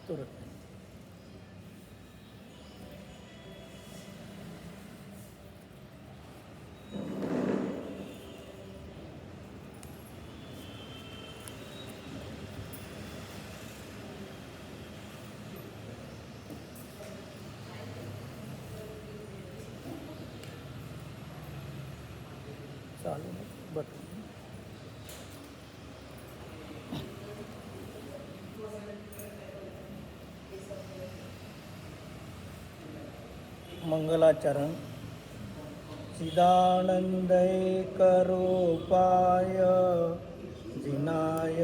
तुरत चालू बट मंगलाचरण. चिदानंदैकरूपाय जिनाय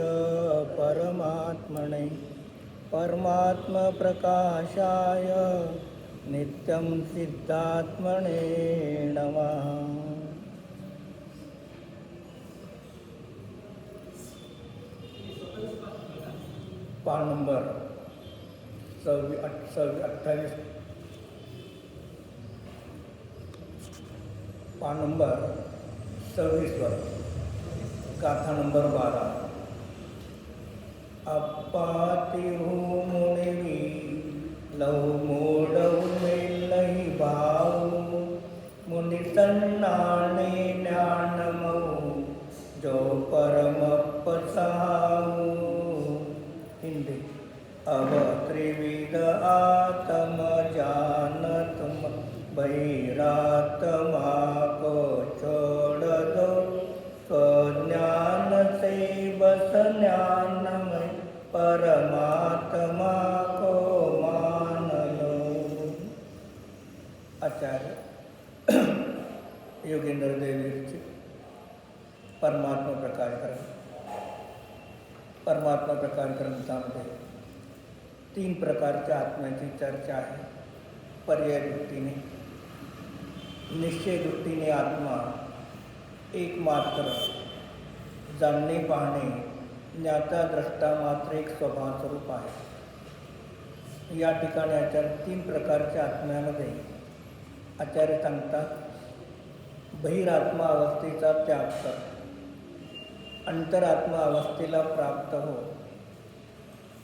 परमात्मने परमात्मप्रकाशाय नित्यं सिद्धात्मने नमः. पान नंबर 28. पान नंबर 26 गाथा नंबर 12. अप्पातिहु मुनिवी लहु मोडऊ मेलहि भाऊ मुनि सन्नाने ज्ञानमऊ जो परम पसाऊ. हिंदी. अब त्रिविध आत्म जानतम बहिरात्मा को छोड़ दो स्वज्ञान से बस ज्ञानमय परमात्मा को मान लो. आचार्य योगेंद्र देवीचे परमात्मा प्रकार ग्रंथामध्ये 3 प्रकारच्या आत्म्याची चर्चा आहे. पर्याय दृष्टीने, निश्चय दृष्टीने आत्मा एकमात्र जाणणे पाहणे ज्ञाता द्रष्टा मात्र एक स्वभाव स्वरूप आहे. या ठिकाणी आचार्य 3 प्रकारच्या आत्म्यामध्ये आचार्य सांगतात बहिरात्मा अवस्थेचा त्याग कर, अंतरात्मा अवस्थेला प्राप्त हो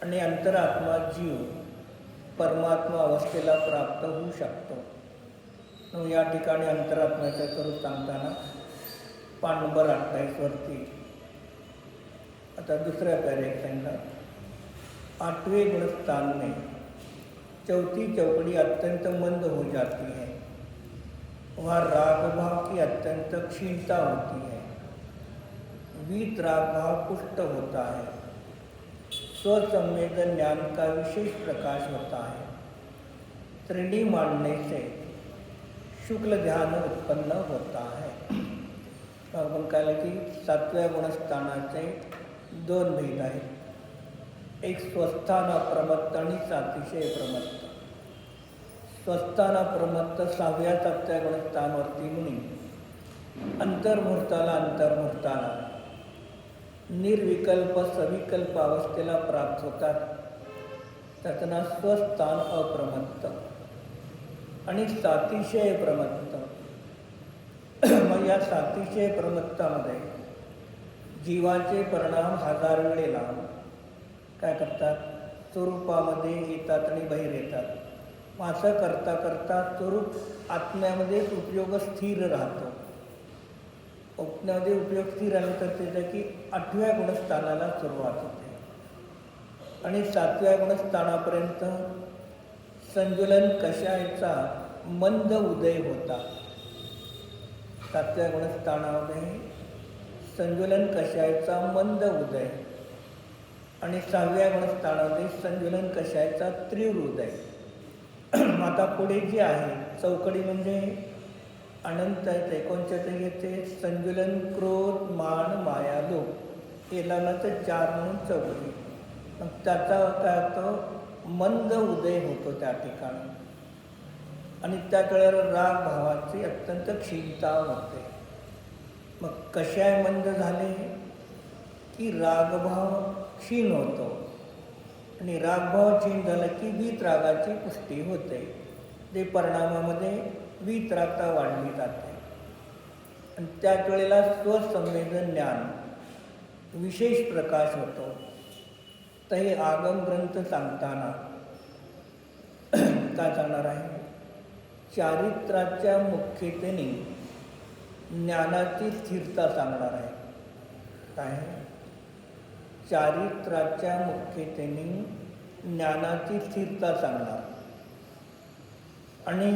आणि अंतरात्मा जीव परमात्मा अवस्थेला प्राप्त होऊ शकतो. या ठिकाणी अंतरात्म्याचं स्वरूप सांगताना पान नंबर 28 आता दुसऱ्या पॅरेग्राफ सांगा. 8वें गुणस्थान में चौथी चौकड़ी अत्यंत मंद हो जाती है. वहाँ राग भाव की अत्यंत क्षीणता होती है. वीत राग भाव पुष्ट होता है. स्वसंवेदन ज्ञान का विशेष प्रकाश होता है. त्रिणी मानने से शुक्ल ध्यान उत्पन्न होता है. आपण काय की 7व्या गुणस्थानाचे 2 भेद आहेत. एक स्वस्थान अप्रमत्त आणि अतिशय प्रमत्त. स्वस्थान अप्रमत्त 6व्या-7व्या गुणस्थानावरती मुनी अंतर्मुहूर्ताला निर्विकल्प सविकल्प अवस्थेला प्राप्त होतात. त्याचं नाव स्वस्थान अप्रमत्त आणि सातिशय प्रमत्त. मग या सातिशय प्रमत्तामध्ये जीवाचे परिणाम 1000 वेळेला काय करतात स्वरूपामध्ये येतात आणि बाहेर येतात. असं करता करता स्वरूप आत्म्यामध्ये उपयोग स्थिर राहतो. आत्म्यामध्ये उपयोग स्थिर आल्यानंतर त्याच्या की 8व्या गुणस्थानाला सुरुवात होते आणि 7व्या गुणस्थानापर्यंत संजुलन कषायचा मंद उदय होता. 7व्या गुणस्थानामध्ये संजुलन कषायचा मंद उदय आणि 6व्या गुणस्थानामध्ये संजुलन कषायचा तीव्र उदय. आता पुढे जे आहे चौकडी म्हणजे अनंत आहे. 39 येते संजुलन क्रोध मान माया लोभ याला ना तर 4 म्हणून चौकडी. मग त्याचा काय होतो मंद उदय होतो त्या ठिकाणी आणि त्याच वेळेला राग भावाची अत्यंत क्षीणता होते. मग कशाय मंद झाले की रागभाव क्षीण होतो आणि रागभाव क्षीण झाला की वीत रागाची पुष्टी होते. ते परिणामामध्ये वीतरागता वाढली जाते आणि त्याच वेळेला स्वसंवेदन ज्ञान विशेष प्रकाश होतो. तर हे आगम ग्रंथ सांगताना काय सांगणार आहे? चारित्र्याच्या मुख्यतेने ज्ञानाची स्थिरता सांगणार आहे. काय? चारित्र्याच्या मुख्यतेने ज्ञानाची स्थिरता सांगणार. आणि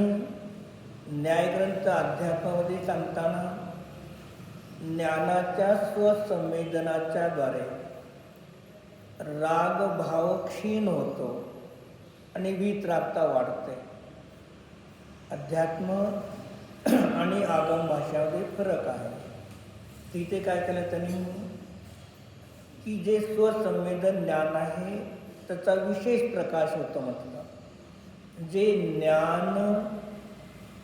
न्यायग्रंथ अध्यात्मामध्ये सांगताना ज्ञानाच्या स्वसंवेदनाच्या द्वारे राग भाव क्षीण होतो आणि वीतरागता वाढते. अध्यात्म आणि आगम भाषामध्ये फरक आहे. तिथे काय केलं त्यांनी की जे स्वसंवेदन ज्ञान आहे त्याचा विशेष प्रकाश होतो म्हटलं. जे ज्ञान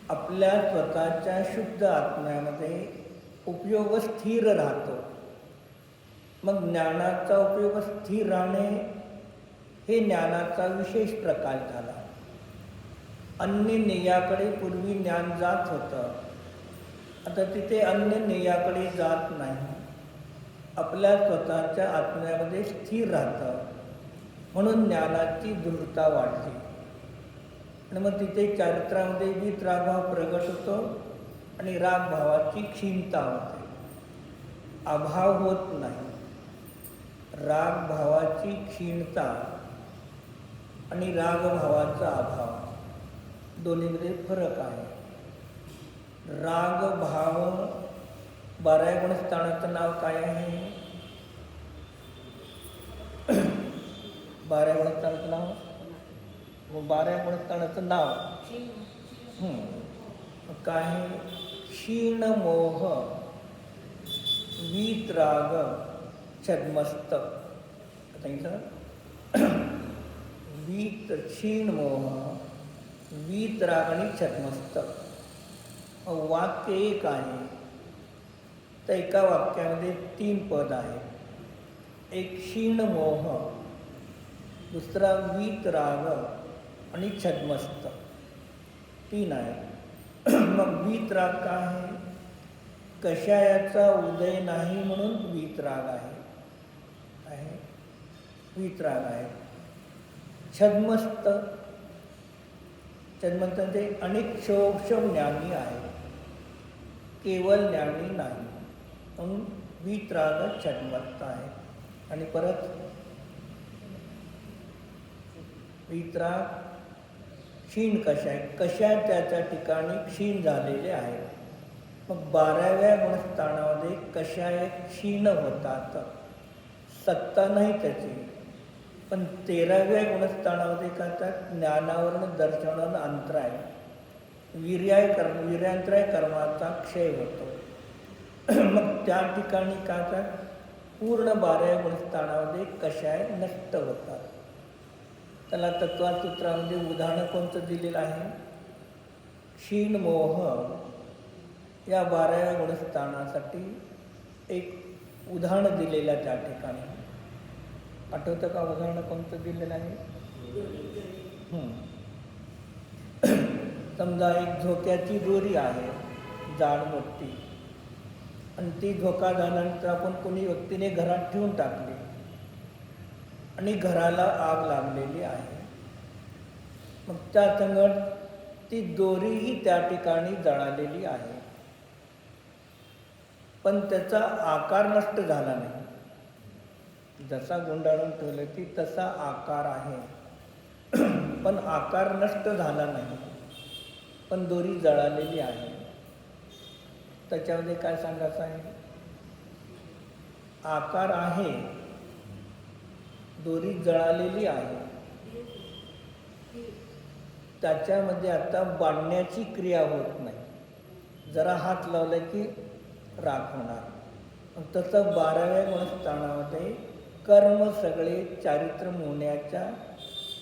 आपल्या स्वतःच्या शुद्ध आत्म्यामध्ये उपयोग स्थिर राहतो. मग ज्ञानाचा उपयोग स्थिर राहणे हे ज्ञानाचा विशेष प्रकार झाला. अन्य नेयाकडे पूर्वी ज्ञान जात होतं, आता तिथे अन्य नेयाकडे जात नाही. आपल्या स्वतःच्या आत्म्यामध्ये स्थिर राहतं, म्हणून ज्ञानाची दृढता वाढते. आणि मग तिथे चारित्र्यामध्ये वीतरागभाव प्रगट होतो आणि रागभावाची क्षीणता होते. अभाव होत नाही. रागभावाची क्षीणता आणि रागभावाचा अभाव दोन्हीमध्ये फरक आहे. रागभाव 12 गुणस्थानाचं नाव काय आहे? 12 गुणस्थानाचं नाव 12 गुणस्थानाचं नाव काय आहे? क्षीण मोह वीतराग छद्मस्तक. क्षीण मोह वीतराग आणि छद्मस्तक. वाक्य एक आहे, तर एका वाक्यामध्ये 3 पद आहेत. एक क्षीण मोह, दुसरा वीतराग आणि छद्मस्तक, 3 आहेत. मग वीतराग काय आहे? कषायाचा उदय नाही म्हणून वीतराग आहे. वीतराग आहे. छद्मस्तक म्हणजे अनेक क्षोभक्षम ज्ञानी आहे, केवळ ज्ञानी नाही, म्हणून वीतराग छद्मस्त आहे. आणि परत वीतराग क्षीण कषाय, कषाय त्याच्या ठिकाणी क्षीण झालेले आहे. मग 12व्या गुणस्थानामध्ये कषाय क्षीण होतात, सत्ता नाही त्याची. पण 13व्या गुणस्थानामध्ये काय तर ज्ञानावरून दर्शनानं अंतर आहे. वीर्यांतराय कर्माचा क्षय होतो. मग त्या ठिकाणी काय तर पूर्ण 12व्या गुणस्थानामध्ये कषाय नष्ट होतात. त्याला तत्त्वसूत्रामध्ये उदाहरण कोणतं दिलेलं आहे? क्षीण मोह या 12व्या गुणस्थानासाठी एक उदाहरण दिलेलं त्या ठिकाणी. आठवतं का उदाहरण कोणतं दिलेलं आहे? समजा एक झोक्याची दोरी आहे, जाड मोठी, आणि ती झोका झाल्यानंतर आपण कोणी व्यक्तीने घरात ठेवून टाकली आणि घराला आग लागलेली आहे. मग त्या संगत ती दोरीही त्या ठिकाणी जळालेली आहे, पण त्याचा आकार नष्ट झाला नाही. जसा गुंडाळून ठेवलं ती तसा आकार आहे, पण आकार नष्ट झाला नाही, पण दोरी जळालेली आहे. त्याच्यामध्ये काय सांगायचं आहे? आकार आहे, दोरी जळालेली आहे, त्याच्यामध्ये आता बांधण्याची क्रिया होत नाही. जरा हात लावला की राख होणार. तसं 12व्या गुणस्थानामध्ये कर्म सगळे चारित्र्य मोहण्याच्या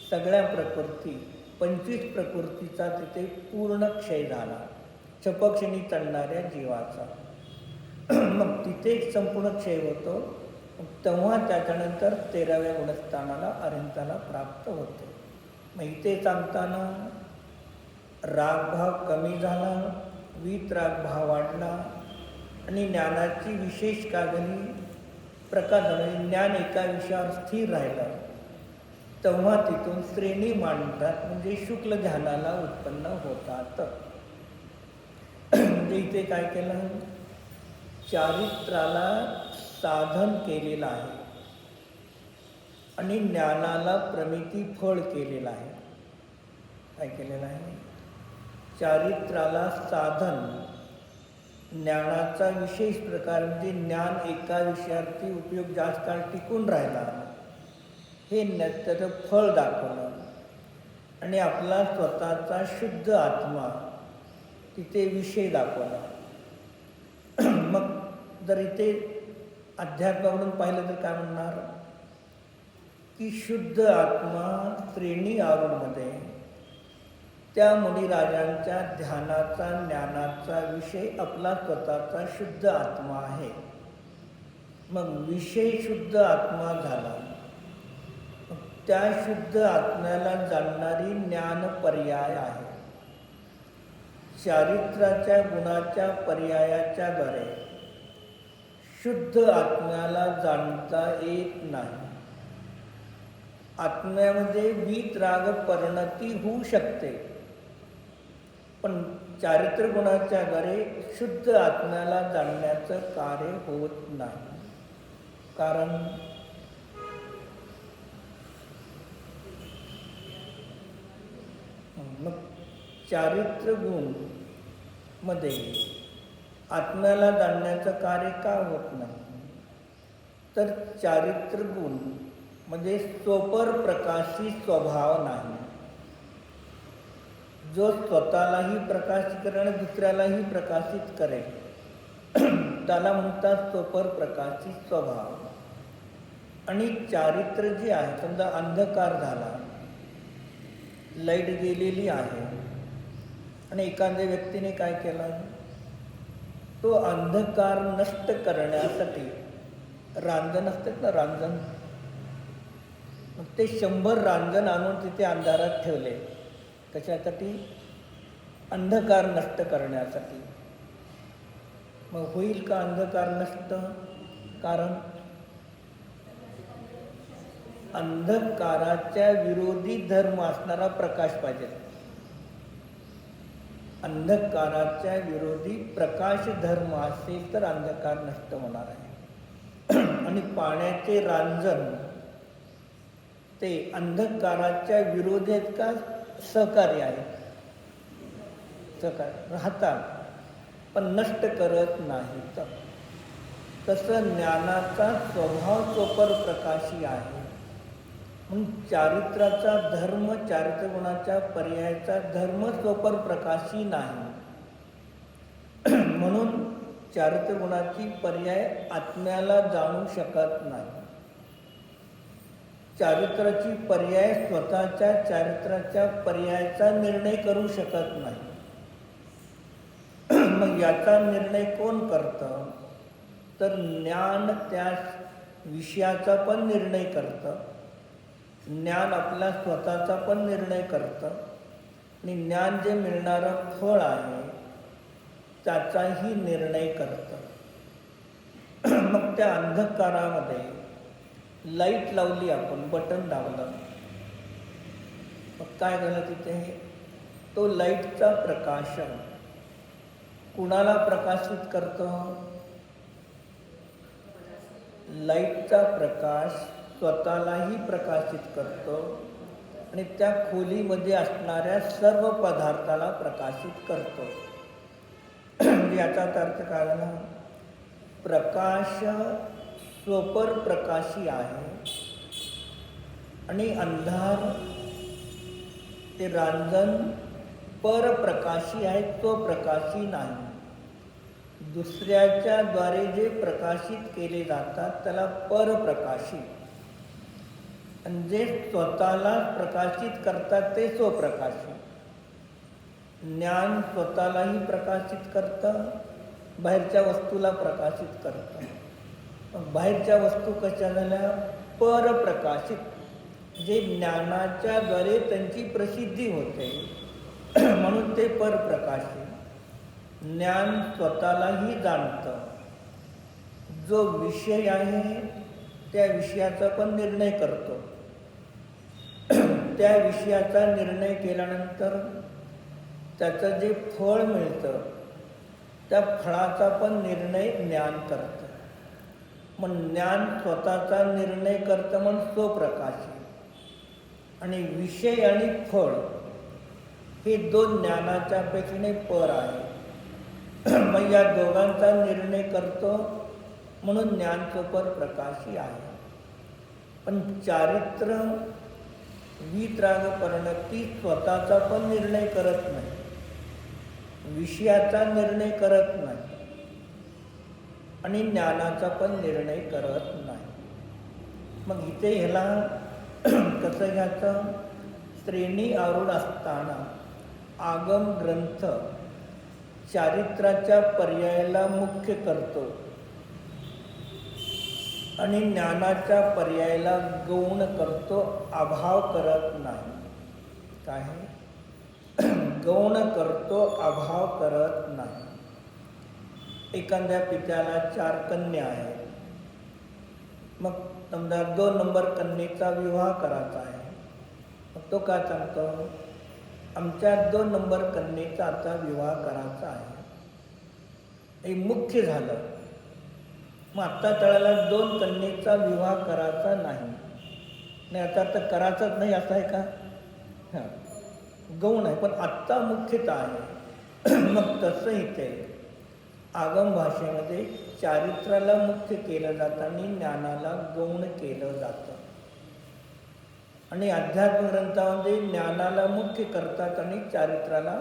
सगळ्या प्रकृती 25 प्रकृतीचा तिथे पूर्ण क्षय झाला, छपक्षणी चढणाऱ्या जीवाचा. मग तिथे एक संपूर्ण क्षय होतो. तेव्हा त्याच्यानंतर 13व्या गुणस्थानाला अरिहंताला प्राप्त होते. मग इथे सांगताना रागभाव कमी झाला, वीतरागभाव वाढला आणि ज्ञानाची विशेष काय झाली? प्रकाश झाला. ज्ञान एका विषयावर स्थिर राहिलं तेव्हा तिथून श्रेणी मांडतात, म्हणजे शुक्ल ध्यानाला उत्पन्न होतात. म्हणजे इथे काय केलं, चारित्राला साधन केलेलं आहे आणि ज्ञानाला प्रमिती फळ केलेलं आहे. काय केलेलं आहे, चारित्राला साधन, ज्ञानाचा विशेष प्रकार म्हणजे ज्ञान एका विषयावरती उपयोग जास्त काळ टिकून राहिला, हे त्याचं फळ दाखवलं. आणि आपला स्वतःचा शुद्ध आत्मा तिथे विषय दाखवला. मग जर इथे अध्यात्माकडून पाहिलं तर काय म्हणणार की शुद्ध आत्मा श्रेणी आरूढमध्ये त्या मुनिराजांच्या ध्यानाचा ज्ञानाचा विषय आपला स्वतःचा शुद्ध आत्मा आहे. मग विषय शुद्ध आत्मा झाला, त्या शुद्ध आत्म्याला जाणणारी ज्ञान पर्याय आहे. चारित्र्याच्या गुणाच्या पर्यायाच्या द्वारे शुद्ध आत्म्याला जाणता येत नाही. आत्म्यामध्ये वीतराग परिणती होऊ शकते, पण चारित्र्य गुणाच्या द्वारे शुद्ध आत्म्याला जाणण्याचं कार्य होत नाही. कारण मग चारित्र्य गुण मध्ये आत्म्याला जाणण्याचं कार्य का होत नाही, तर चारित्र्य गुण म्हणजे सोपर प्रकाशी स्वभाव नाही. जो स्वतःलाही प्रकाशित करेल आणि दुसऱ्यालाही प्रकाशित करेल त्याला म्हणतात सोपर प्रकाशित स्वभाव. आणि चारित्र्य जे आहे, समजा अंधकार झाला, लाईट गेलेली आहे आणि एखाद्या व्यक्तीने काय केलं, तो अंधकार नष्ट करण्यासाठी रांजण असतात ना, रांजण, मग ते 100 रांजण आणून तिथे अंधारात ठेवले. कशासाठी? अंधकार नष्ट करण्यासाठी. मग होईल का अंधकार नष्ट? कारण अंधकाराच्या विरोधी धर्म असणारा प्रकाश पाहिजे. अंधकाराच्या विरोधी प्रकाश धर्म असेल तर अंधकार नष्ट होणार आहे. आणि पाण्याचे रांजण ते अंधकाराच्या विरोधात का सहकार्य आहे, सहकार्य राहतात पण नष्ट करत नाहीत. तसं ज्ञानाचा स्वभाव सोपर प्रकाशी आहे. म्हणून चारित्र्याचा धर्म, चारित्र्य गुणाच्या पर्यायाचा धर्म सोपर प्रकाशी नाही. म्हणून चारित्र्य गुणाची पर्याय आत्म्याला जाणू शकत नाही. चारित्र्याची पर्याय स्वतःच्या चारित्र्याच्या पर्यायाचा निर्णय करू शकत नाही. मग याचा निर्णय कोण करतं, तर ज्ञान त्या विषयाचा पण निर्णय करतं, ज्ञान आपला स्वतःचा पण निर्णय करतं आणि ज्ञान जे मिळणारं फळ आहे त्याचाही निर्णय करतं. मग त्या अंधकारामध्ये लाईट लावली, आपण बटन दाबलं, मग काय झालं तिथे, तो लाईटचा प्रकाश कुणाला प्रकाशित करतो? लाईटचा प्रकाश स्वतःलाही प्रकाशित करतो आणि त्या खोलीमध्ये असणाऱ्या सर्व पदार्थाला प्रकाशित करतो. याचा अर्थ काय झाला, प्रकाश सोपर प्रकाशी आहे आणि अंधार ते रांजण परप्रकाशी आहे, तो प्रकाशी नाही. दुसऱ्याच्या द्वारे जे प्रकाशित केले जातात त्याला परप्रकाशी, आणि जे स्वतःला प्रकाशित करतात ते स्वप्रकाशी. ज्ञान स्वतःलाही प्रकाशित करतं, बाहेरच्या वस्तूला प्रकाशित करतं. बाहेरच्या वस्तू कशा झाल्या? परप्रकाशित, जे ज्ञानाच्या द्वारे त्यांची प्रसिद्धी होते म्हणून ते परप्रकाशी. ज्ञान स्वतःलाही जाणतं, जो विषय आहे त्या विषयाचा पण निर्णय करतो. त्या विषयाचा निर्णय केल्यानंतर त्याचं जे फळ मिळतं त्या फळाचा पण निर्णय ज्ञान करतं. मग ज्ञान स्वतःचा निर्णय करतं म्हणून स्वप्रकाशी. आणि विषय आणि फळ हे दोन ज्ञानाच्या पेक्षाने पर आहे. मग या दोघांचा निर्णय करतो म्हणून ज्ञान स्वपर प्रकाशी आहे. पण चारित्र्य वीतरागपरिणती स्वतःचा पण निर्णय करत नाही, विषयाचा निर्णय करत नाही आणि ज्ञानाचा पण निर्णय करत नाही. मग इथे ह्याला कसं घ्यायचं? श्रेणी आरूढ असताना आगम ग्रंथ चारित्र्याच्या पर्यायाला मुख्य करतो आणि ज्ञानाच्या पर्यायाला गौण करतो, अभाव करत नाही. काय गौण करतो, अभाव करत नाही. एखाद्या पित्याला 4 कन्या आहेत. मग समजा 2 नंबर कन्येचा विवाह करायचा आहे. मग तो काय सांगतो? आमच्या 2 नंबर कन्येचा आता विवाह करायचा आहे. हे मुख्य झालं. मग आत्ता त्याला 2 कन्येचा विवाह करायचा नाही आता तर करायचाच नाही असं आहे का? हां, गौण आहे पण आत्ता मुख्यता आहे. मग तसं इथे आगम भाषेमध्ये चारित्र्याला मुख्य केलं जातं आणि ज्ञानाला गौण केलं जातं. आणि अध्यात्म ग्रंथामध्ये ज्ञानाला मुख्य करतात आणि चारित्र्याला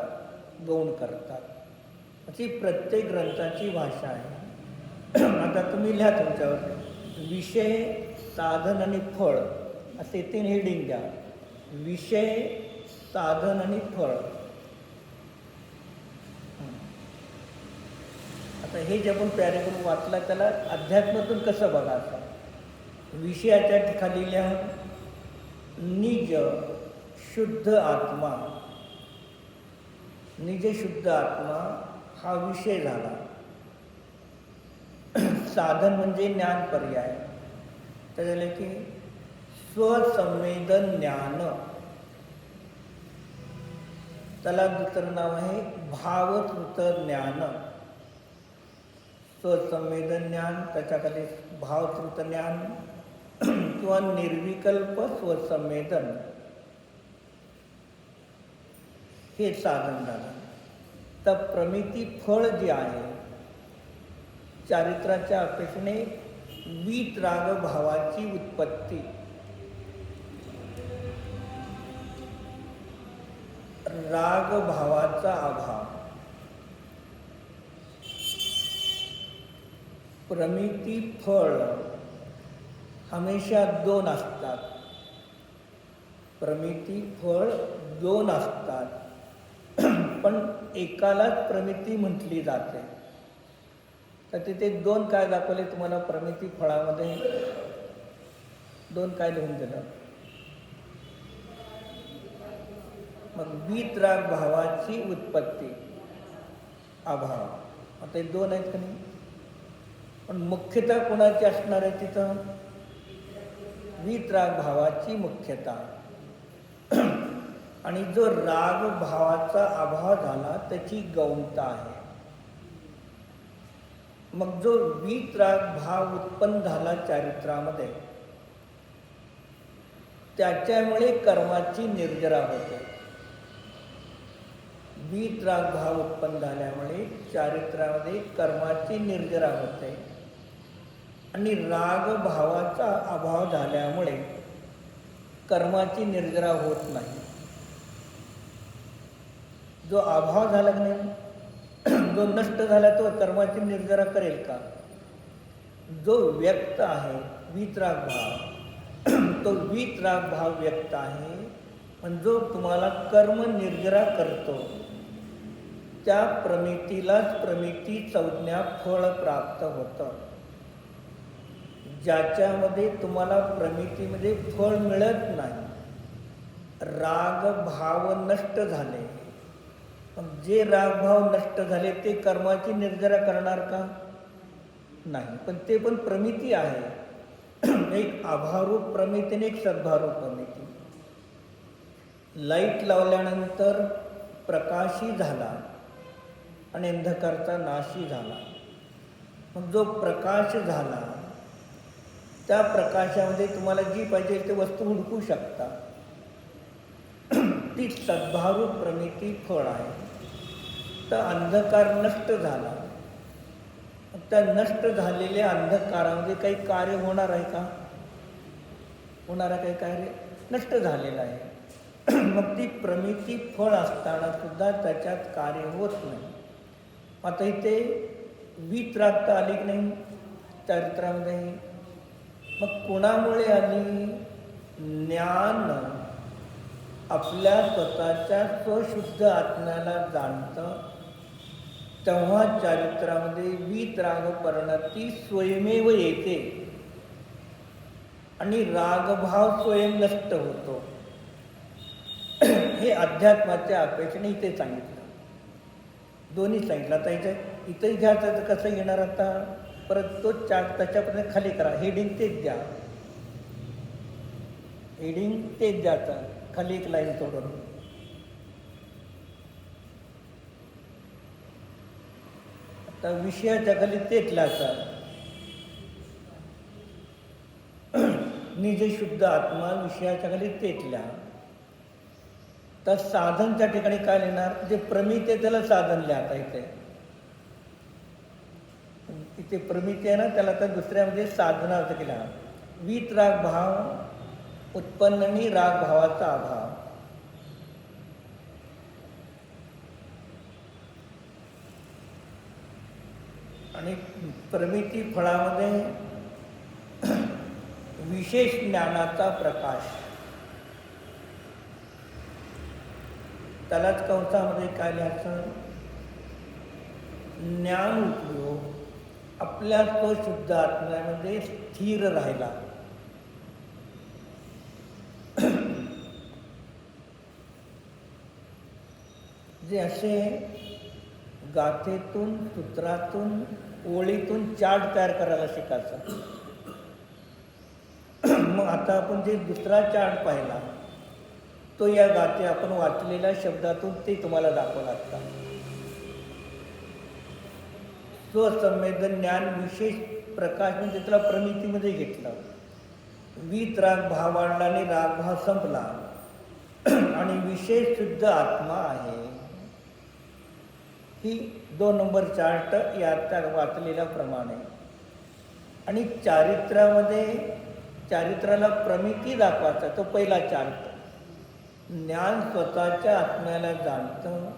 गौण करतात. अशी प्रत्येक ग्रंथाची भाषा आहे. आता तुम्ही लिहा तुमच्यावर विषय, साधन आणि फळ असे 3 हेडिंग द्या. विषय, साधन आणि फळ. आता हे जे आपण पॅरेग्राफ वाचला त्याला अध्यात्मातून कसं बघायचं? विषयाच्या ठिकाणी लिहा निज शुद्ध आत्मा. निज शुद्ध आत्मा हा विषय झाला. साधन म्हणजे ज्ञान पर्याय. तर झालं की स्वसंवेदन ज्ञान. त्याला दुसरं नाव आहे भावकृत ज्ञान. स्वसंवेदन ज्ञान, त्याच्याखाली भावकृत ज्ञान किंवा निर्विकल्प स्वसंवेदन हे साधन झालं. तर प्रमिती फळ जे आहे चारित्र्याच्या अपेक्षेने वीतराग भावाची उत्पत्ती, राग भावाचा अभाव. प्रमिती फळ हमेशा 2 असतात. प्रमिती फळ 2 असतात पण एकालाच प्रमिती म्हटली जाते. तर तिथे 2 काय दाखवले तुम्हाला प्रमिती फळामध्ये? 2 काय लिहून दिलं? मग वीतराग भावाची उत्पत्ती, अभाव. आता 2 आहेत का नाही? पण मुख्यता कोणाची असणार आहे तिथं? वीतराग भावाची मुख्यता. आणि जो राग भावाचा अभाव झाला त्याची गौणता आहे. मग जो वीतराग भाव उत्पन्न झाला चारित्र्यामध्ये त्याच्यामुळे कर्माची निर्जरा होते. वीतराग भाव उत्पन्न झाल्यामुळे चारित्र्यामध्ये कर्माची निर्जरा होते आणि राग भावाचा अभाव झाल्यामुळे कर्माची निर्जरा होत नाही. जो अभाव झाला की नाही, जो नष्ट झाला तो कर्माची निर्जरा करेल का? जो व्यक्त आहे वीतराग भाव, तो वीतराग भाव व्यक्त आहे. पण जो तुम्हाला कर्म निर्जरा करतो त्या प्रमितीलाच प्रमिती संज्ञा फळ प्राप्त होतं. ज्याच्यामध्ये तुम्हाला प्रमितीमध्ये फळ मिळत नाही, राग भाव नष्ट झाले. जे रागभाव नष्ट झाले ते कर्माची निर्जरा करणार का? नाही. पण ते पण प्रमिती आहे. एक अभावरूप प्रमिती आणि एक सद्भावरूप प्रमिती. लाईट लावल्यानंतर प्रकाशही झाला आणि अंधकारचा नाशही झाला. मग जो प्रकाश झाला त्या प्रकाशामध्ये तुम्हाला जी पाहिजे ते वस्तू हुडकू शकता. ती सद्भावरूप प्रमिती फळ आहे. तर अंधकार नष्ट झाला. त्या नष्ट झालेल्या अंधकारामध्ये काही कार्य होणार आहे का? होणारा काही कार्य नष्ट झालेलं आहे. मग ती प्रमिती फळ असताना सुद्धा त्याच्यात कार्य होत नाही. आता इथे वितरागता आली की नाही चरित्रामध्ये? मग कोणामुळे आली? ज्ञान आपल्या स्वतःच्या स्वशुद्ध आत्म्याला जाणतं तेव्हा चरित्रामध्ये वितराग परिणती स्वयमेव येते आणि रागभाव स्वयं नष्ट होतो. हे अध्यात्माच्या अपेक्षेने इथे सांगितलं. दोन्ही सांगितलं. आता इथंही घ्यायचं तर कसं घेणार? आता परत तो चार्ट त्याच्यापर्यंत खाली करा. हेडिंग तेच द्या. हेडिंग तेच द्यायचं. खाली एक लाईन सोडून. आता विषयाच्या खाली तेच लिहायचं. निज शुद्ध आत्मा विषयाच्या खाली तेच लिहा. तर साधनच्या ठिकाणी काय लिहिणार? जे प्रमिती आहे त्याला साधन लिहा. इथे प्रमिती आहे ना, त्याला तर दुसऱ्यामध्ये साधनार्थ केला. वितराग भाव उत्पन्न आणि राग भावाचा अभाव. आणि प्रमिती फळामध्ये विशेष ज्ञानाचा प्रकाश. त्यालाच कंसामध्ये काय लिहायचं? ज्ञान उपयोग आपल्या तो शुद्ध आत्म्यामध्ये स्थिर राहिला. जे असे गाथेतून, सूत्रातून, ओळीतून चार्ट तयार करायला शिकायचं. मग आता आपण जे दुसरा चार्ट पाहिला तो या गाथे आपण वाचलेल्या शब्दातून ते तुम्हाला दाखवला असता. स्वसंवेदन ज्ञान विशेष प्रकाश म्हणजे त्याला प्रमितीमध्ये घेतलं. वितराग भाव वाढला आणि रागभाव संपला आणि विशेष शुद्ध आत्मा आहे. ही 2 नंबर चार्ट या त्या वाचलेल्या प्रमाणे. आणि चारित्र्याला प्रमिती दाखवायचा तो पहिला चार्ट. ज्ञान स्वतःच्या आत्म्याला जाणतं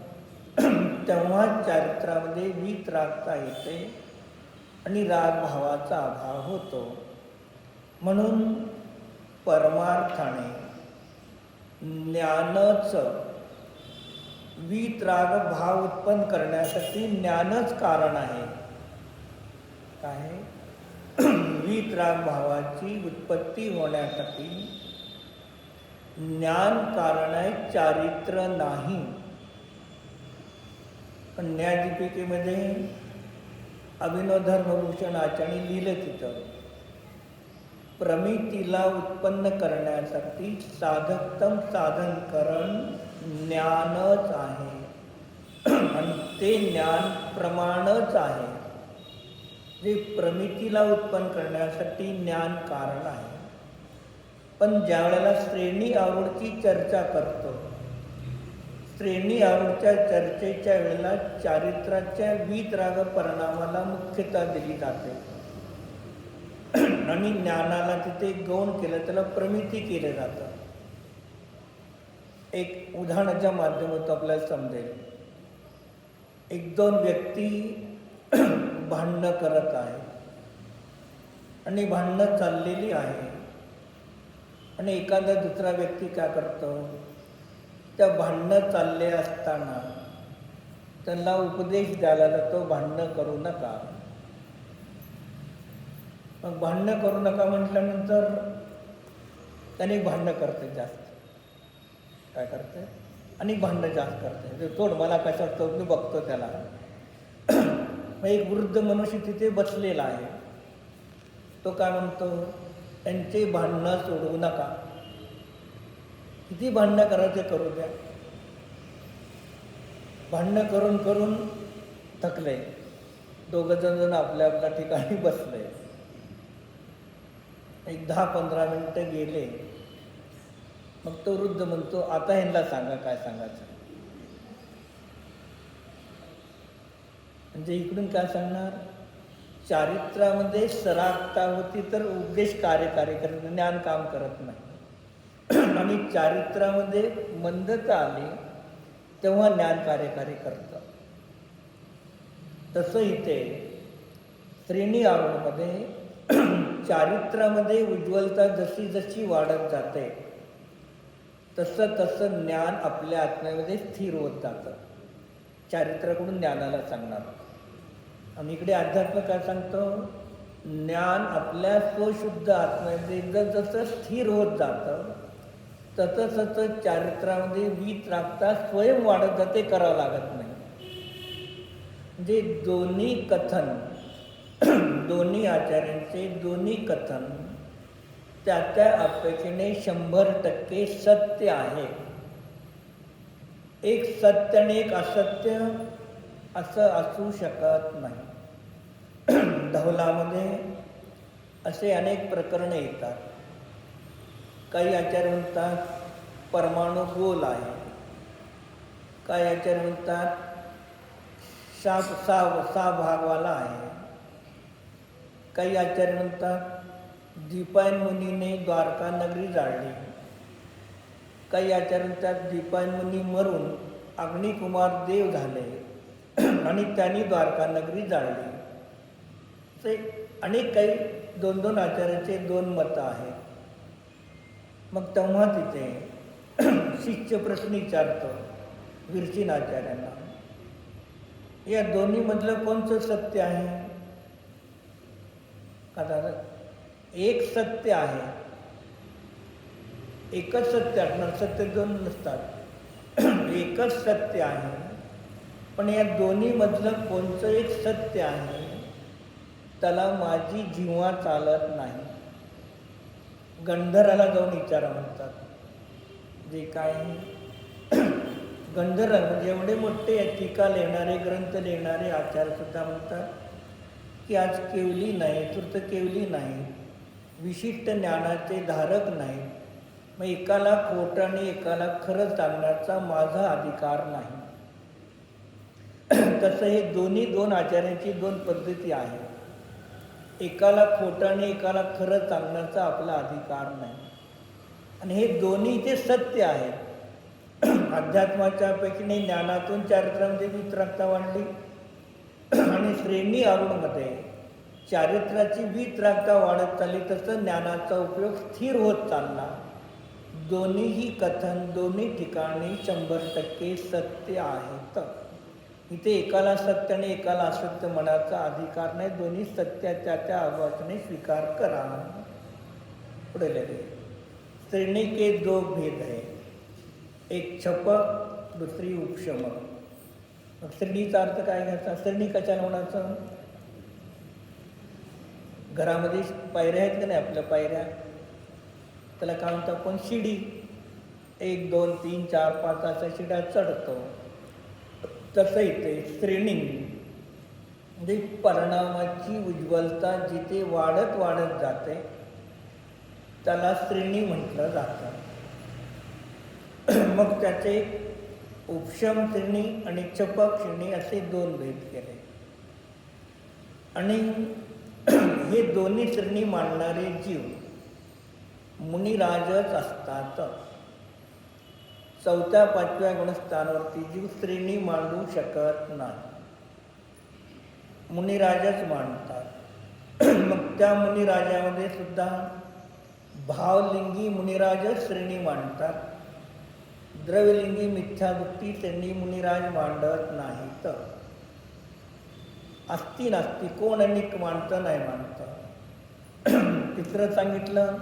तेव्हा चारित्र्यामध्ये वितरागता येते आणि रागभावाचा अभाव होतो. म्हणून परमार्थाने ज्ञानच वितराग भाव उत्पन्न करण्यासाठी ज्ञानच कारण आहे. काय? वितराग भावाची उत्पत्ती होण्यासाठी ज्ञान कारण आहे, चारित्र्य नाही. पण न्यायदीपिकेमध्ये अभिनव धर्मभूषण आचार्यांनी लिहिलं तिथं प्रमितीला उत्पन्न करण्यासाठी साधकतम साधनकरण ज्ञानच आहे आणि ते ज्ञान प्रमाणच आहे. जे प्रमितीला उत्पन्न करण्यासाठी ज्ञान कारण आहे. पण ज्या वेळेला श्रेणी आवडची चर्चा करतो, श्रेणी आवडच्या चर्चेच्या वेळेला चारित्र्याच्या वितराग परिणामाला मुख्यता दिली जाते आणि ज्ञानाला तिथे गौण केलं, त्याला प्रमिती केलं जातं. एक उदाहरणाच्या माध्यमातून आपल्याला समजेल. 1-2 व्यक्ती भांडणं करत आहेत आणि भांडणं चाललेली आहे आणि एखादा दुसरा व्यक्ती काय करतो? त्या भांडणं चालले असताना त्यांना उपदेश द्यायला जातो, भांडणं करू नका. मग भांडणं करू नका म्हटल्यानंतर त्याने भांडणं करते जास्त. काय करते? आणि भांडणं जास्त करते. तोड मला कशा वाटतं मी बघतो त्याला. मग एक वृद्ध मनुष्य तिथे बसलेला आहे. तो काय म्हणतो? त्यांचे भांडणं सोडवू नका. किती भांडणं करायचे करू द्या. भांडणं करून करून थकले. दोघं जण आपल्या आपल्या ठिकाणी बसले. एक 10-15 मिनिटं गेले. मग तो वृद्ध म्हणतो, आता ह्यांना सांगा काय सांगायचं. म्हणजे इकडून काय सांगणार, चारित्र्यामध्ये सरागता होती तर उपदेश कार्यकारी करत, ज्ञान काम करत नाही. आणि चारित्र्यामध्ये मंदता आली तेव्हा ज्ञान कार्यकारी करतं. तसं इथे श्रेणी आरूढमध्ये चारित्र्यामध्ये उज्ज्वलता जशी जशी वाढत जाते तसं तसं ज्ञान आपल्या आत्म्यामध्ये स्थिर होत जातं. चारित्र्याकडून ज्ञानाला सांगणार. आणि इकडे अध्यात्म काय सांगतो, ज्ञान आपल्या स्वशुद्ध आत्म्यामध्ये जसं स्थिर होत जातं तसं तसं चारित्र्यामध्ये वीत राखता स्वयं वाढत जाते, करावं लागत नाही. म्हणजे दोन्ही कथन, दोन्ही आचार्यांचे दोन्ही कथन त्या त्या अपेक्षेने 100% सत्य आहे. एक सत्य आणि एक असत्य असं असू शकत नाही. धवलामध्ये असे अनेक प्रकरणे येतात. काही आचार्य म्हणतात परमाणू गोल आहे, काही आचार्य म्हणतात सहा भागवाला आहे, काही आचार्य म्हणतात दीपायन मुनीने द्वारका नगरी जाळली, काही आचार्य म्हणतात दीपायन मुनी मरून अग्निकुमार देव झाले आणि त्यांनी द्वारका नगरी जाळली. ते अनेक काही 2-2 आचार्याचे 2 मतं आहेत. मग तेव्हा तिथे शिष्य प्रश्न विचारतो विरचिन आचार्यांना, या दोन्हीमधलं कोणतं सत्य आहे. का एक सत्य आहे, एकच सत्य असणार, सत्य 2 नसतात. एकच सत्य आहे, पण या दोन्हीमधलं कोणतं एक सत्य आहे त्याला माझी जीवा चालत नाही. गंधर्वाला जाऊन विचारा म्हणतात. जे काय गंधर्व म्हणजे एवढे मोठे टीका लिहिणारे, ग्रंथ लिहिणारे आचार्यसुद्धा म्हणतात की आज केवली नाही, तृत केवली नाही, विशिष्ट ज्ञानाचे धारक नाही, मग एकाला खोटं आणि एकाला खरं सांगण्याचा माझा अधिकार नाही. तसं हे दोन्ही 2 आचार्यांची 2 पद्धती आहेत. एकाला खोटं आणि एकाला खरं सांगण्याचा आपला अधिकार नाही. आणि हे दोन्ही ते सत्य आहेत. अध्यात्माच्या अपेक्षेने ज्ञानातून चारित्र्यामध्ये वितरागता वाढली आणि श्रेणी आरूढमध्ये चारित्र्याची वितरागता वाढत चालली, तसं ज्ञानाचा उपयोग स्थिर होत चालला. दोन्हीही कथन दोन्ही ठिकाणी 100% सत्य आहेत. इथे एकाला सत्य आणि एकाला असत्य म्हणायचा अधिकार नाही. दोन्ही सत्याच्या त्या आवाजाने स्वीकार करा. पुढे लगे श्रेणी के 2 भेद है, एक छपक दुसरी उपशमक. मग श्रेणीचा अर्थ काय घ्यायचा, श्रेणी कशाला म्हणायचं. घरामध्ये पायऱ्या आहेत का नाही आपल्या पायऱ्या, त्याला काय म्हणतो आपण शिडी. 1, 2, 3, 4, 5 अशा शिड्या चढतो. तसं इथे श्रेणी म्हणजे परिणामाची उज्ज्वलता जिथे वाढत वाढत जाते त्याला श्रेणी म्हटलं जातं. मग त्याचे उपशम श्रेणी आणि चपक श्रेणी असे 2 भेद केले. आणि हे दोन्ही श्रेणी मांडणारे जीव मुनिराजच असतात. 4थ्या 5व्या गुणस्थानावरती जीव श्रेणी मांडू शकत नाही, मुनिराजच मांडतात. मग त्या मुनिराजामध्ये सुद्धा भावलिंगी मुनिराजच श्रेणी मांडतात. द्रव्यलिंगी मिथ्यावृत्ती श्रेणी मुनिराज मांडत नाहीत. अस्ति नास्ती कोण अनेक मांडतं नाही मांडतं. तिसरं सांगितलं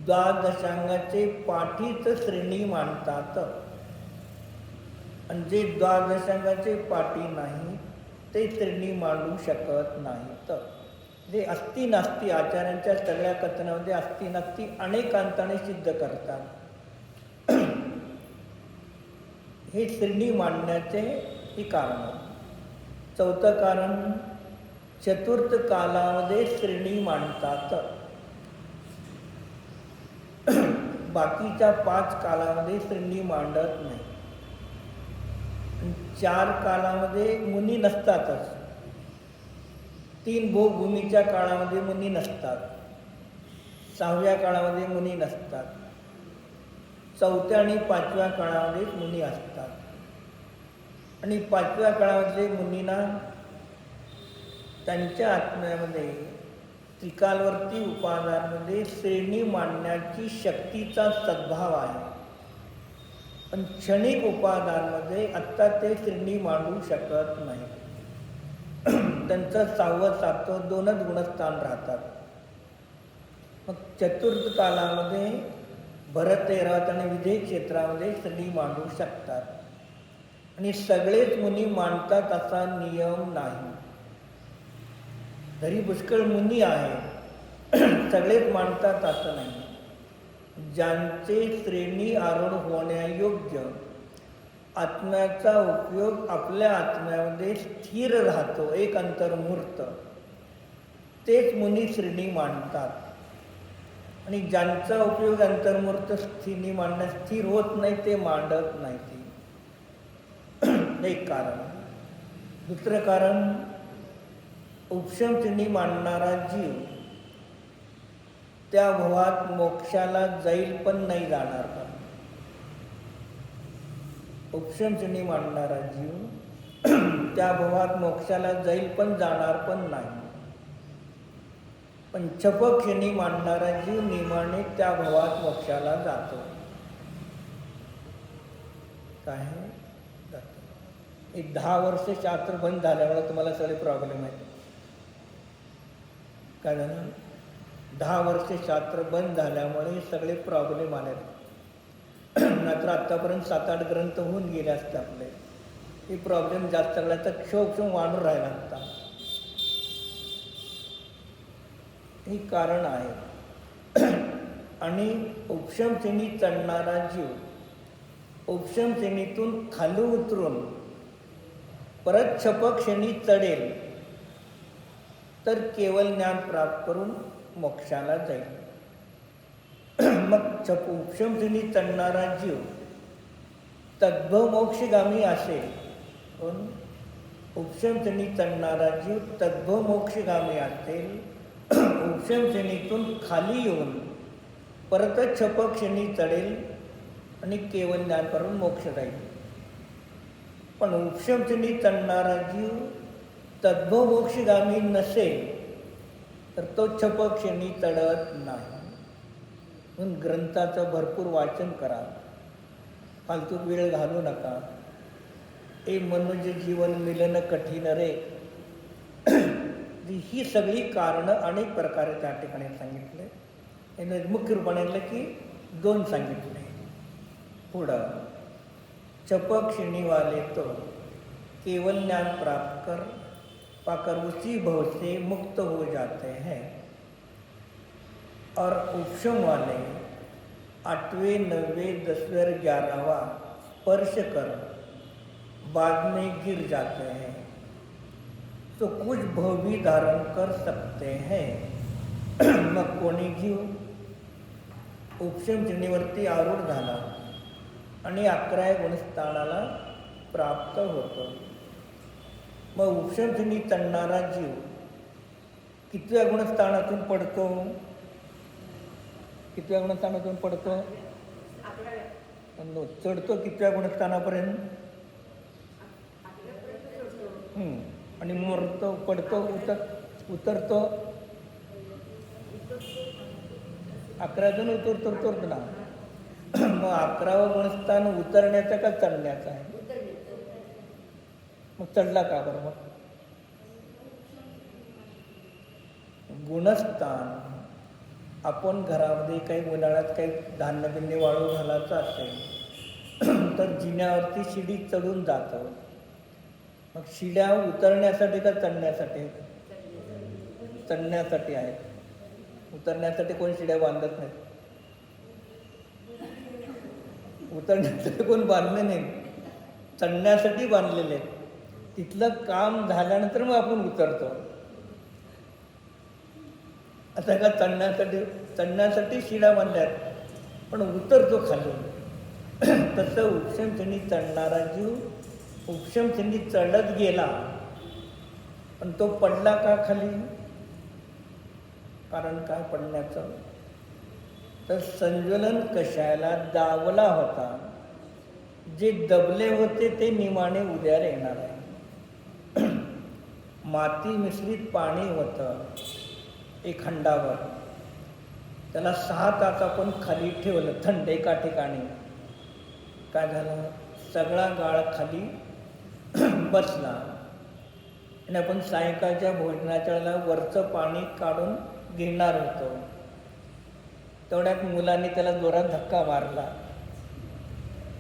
द्वादशांगाचे पाठीच श्रेणी मांडतात. आणि जे द्वादशांगाचे पाठी नाही ते श्रेणी मांडू शकत नाहीत. जे अस्ति नास्ती आचार्यांच्या सगळ्या कथनामध्ये अस्ति नास्ती अनेकांताने सिद्ध करतात. हे श्रेणी मांडण्याचे ही कारण. चौथं कारण, चतुर्थ कालामध्ये श्रेणी मांडतात. बाकीच्या 5 कालामध्ये श्रेणी मांडत नाही. 4 कालामध्ये मुनी नसतातच. 3 भोगभूमीच्या काळामध्ये मुनी नसतात. 6व्या काळामध्ये मुनी नसतात. 4थ्या आणि 5व्या काळामध्ये मुनी असतात. आणि 5व्या काळामध्ये मुनींना त्यांच्या आत्म्यामध्ये त्रिकालवर्ती उपादांमध्ये श्रेणी मांडण्याची शक्तीचा सद्भाव आहे. पण क्षणिक उपादांमध्ये आत्ता ते श्रेणी मांडू शकत नाही. त्यांचं 6वं 7वं 2च गुणस्थान राहतात. मग चतुर्थ कालामध्ये भरत ऐरावत आणि विदेह क्षेत्रामध्ये श्रेणी मांडू शकतात. आणि सगळेच मुनी मांडतात असा नियम नाही. तरी पुष्कळ मुनी आहे, सगळेच मांडतात असं नाही. ज्यांचे श्रेणी आरूढ होण्यायोग्य आत्म्याचा उपयोग आपल्या आत्म्यामध्ये स्थिर राहतो, एक अंतर्मुहूर्त, तेच मुनी श्रेणी मांडतात. आणि ज्यांचा उपयोग अंतर्मुहूर्त स्थिनी मांडण्यास स्थिर होत नाही ते मांडत नाही. ते एक कारण. दुसरं कारण, उपशम श्रेणी मांडणारा जीव त्या भवात मोक्षाला जाईल पण नाही जाणार. उपशम श्रेणी मांडणारा जीव त्या भवात मोक्षाला जाईल पण जाणार पण नाही. पण छपक श्रेणी मांडणारा जीव नियमाने त्या भवात मोक्षाला जातो. काय जातो. एक 10 वर्ष शास्त्र बंद झाल्यामुळे तुम्हाला सगळे प्रॉब्लेम आहेत. काय झालं? 10 वर्ष शास्त्र बंद झाल्यामुळे सगळे प्रॉब्लेम आले. नाहीतर आत्तापर्यंत 7-8 ग्रंथ होऊन गेले असते आपले. हे प्रॉब्लेम जास्त लागला तर क्षोभ वाढून राहिला असता. हे कारण आहे. आणि उपशम श्रेणी चढणारा जीव उपशम श्रेणीतून खाली उतरून परत छपक श्रेणी चढेल तर केवळ ज्ञान प्राप्त करून मोक्षाला जाईल. मग उपशम श्रेणी चढणारा जीव तद्भव मोक्षगामी असेल. पण उपशम श्रेणी चढणारा जीव तद्भव मोक्षगामी असेल. उपशम श्रेणीतून खाली येऊन परत छपक श्रेणी चढेल आणि केवळ ज्ञान करून मोक्ष जाईल. पण उपशम श्रेणी चढणारा जीव तद्भव मोक्षगामी नसेल तर तो छपक श्रेणी चढत नाही. म्हणून ग्रंथाचं भरपूर वाचन करा, फालतू वेळ घालू नका. ए मनुष्य जीवन मिलन कठीण रे. ही सगळी कारणं अनेक प्रकारे त्या ठिकाणी सांगितले. याने मुख्य रूपाने की 2 सांगितले. पुढं छपक श्रेणी वाले तो केवल ज्ञान प्राप्त कर पाकर उसी भव से मुक्त हो जाते हैं. और उपशम वाले 8वें 9वें 10वें 11वां स्पर्श कर बाद में गिर जाते हैं तो कुछ भव भी धारण कर सकते हैं. मग कोणी जीव उपशम श्रेणीवरती आरूढ झाला आणि 11व्या गुणस्थानाला प्राप्त होतो. मग उपशम श्रेणी चढणारा जीव कितव्या गुणस्थानातून पडतो? कितव्या गुणस्थानातून पडतो? चढतो कितव्या गुणस्थानापर्यंत? आणि मरतो, पडतो, उतरतो 11तून उतरतो ना. मग 11वं गुणस्थान उतरण्याचं का चढण्याचं आहे? मग चढला का बरोबर? गुणस्थान आपण घरामध्ये काही उन्हाळ्यात काही धान्य बिन्य वाळू घालायचं असेल तर जिन्यावरती शिडी चढून जातं. मग शिड्या उतरण्यासाठी का चढण्यासाठी? चढण्यासाठी आहेत. उतरण्यासाठी कोण शिड्या बांधत नाहीत. उतरण्यासाठी कोण बांधले नाही. चढण्यासाठी बांधलेले आहेत. तिथलं काम झाल्यानंतर मग आपण उतरतो. आता का चढण्यासाठी शिडा बांधल्यात, पण उतरतो खाली. तसं उपशमशनी चढणारा जीव उपशमशनी चढत गेला, पण तो पडला का खाली? कारण काय पडण्याचं? तर संज्वलन कशाला दावला होता. जे दबले होते ते निमाणे उद्याला येणार आहे. माती मिश्रित पाणी होतं एक खंडावर, त्याला 6 तास आपण खाली ठेवलं थंड एका ठिकाणी. काय झालं? सगळा गाळ खाली बसला. आणि आपण सायंकाळच्या भोजनाच्या वेळेला वरचं पाणी काढून घेणार होतो, तेवढ्यात मुलांनी त्याला जोरात धक्का मारला.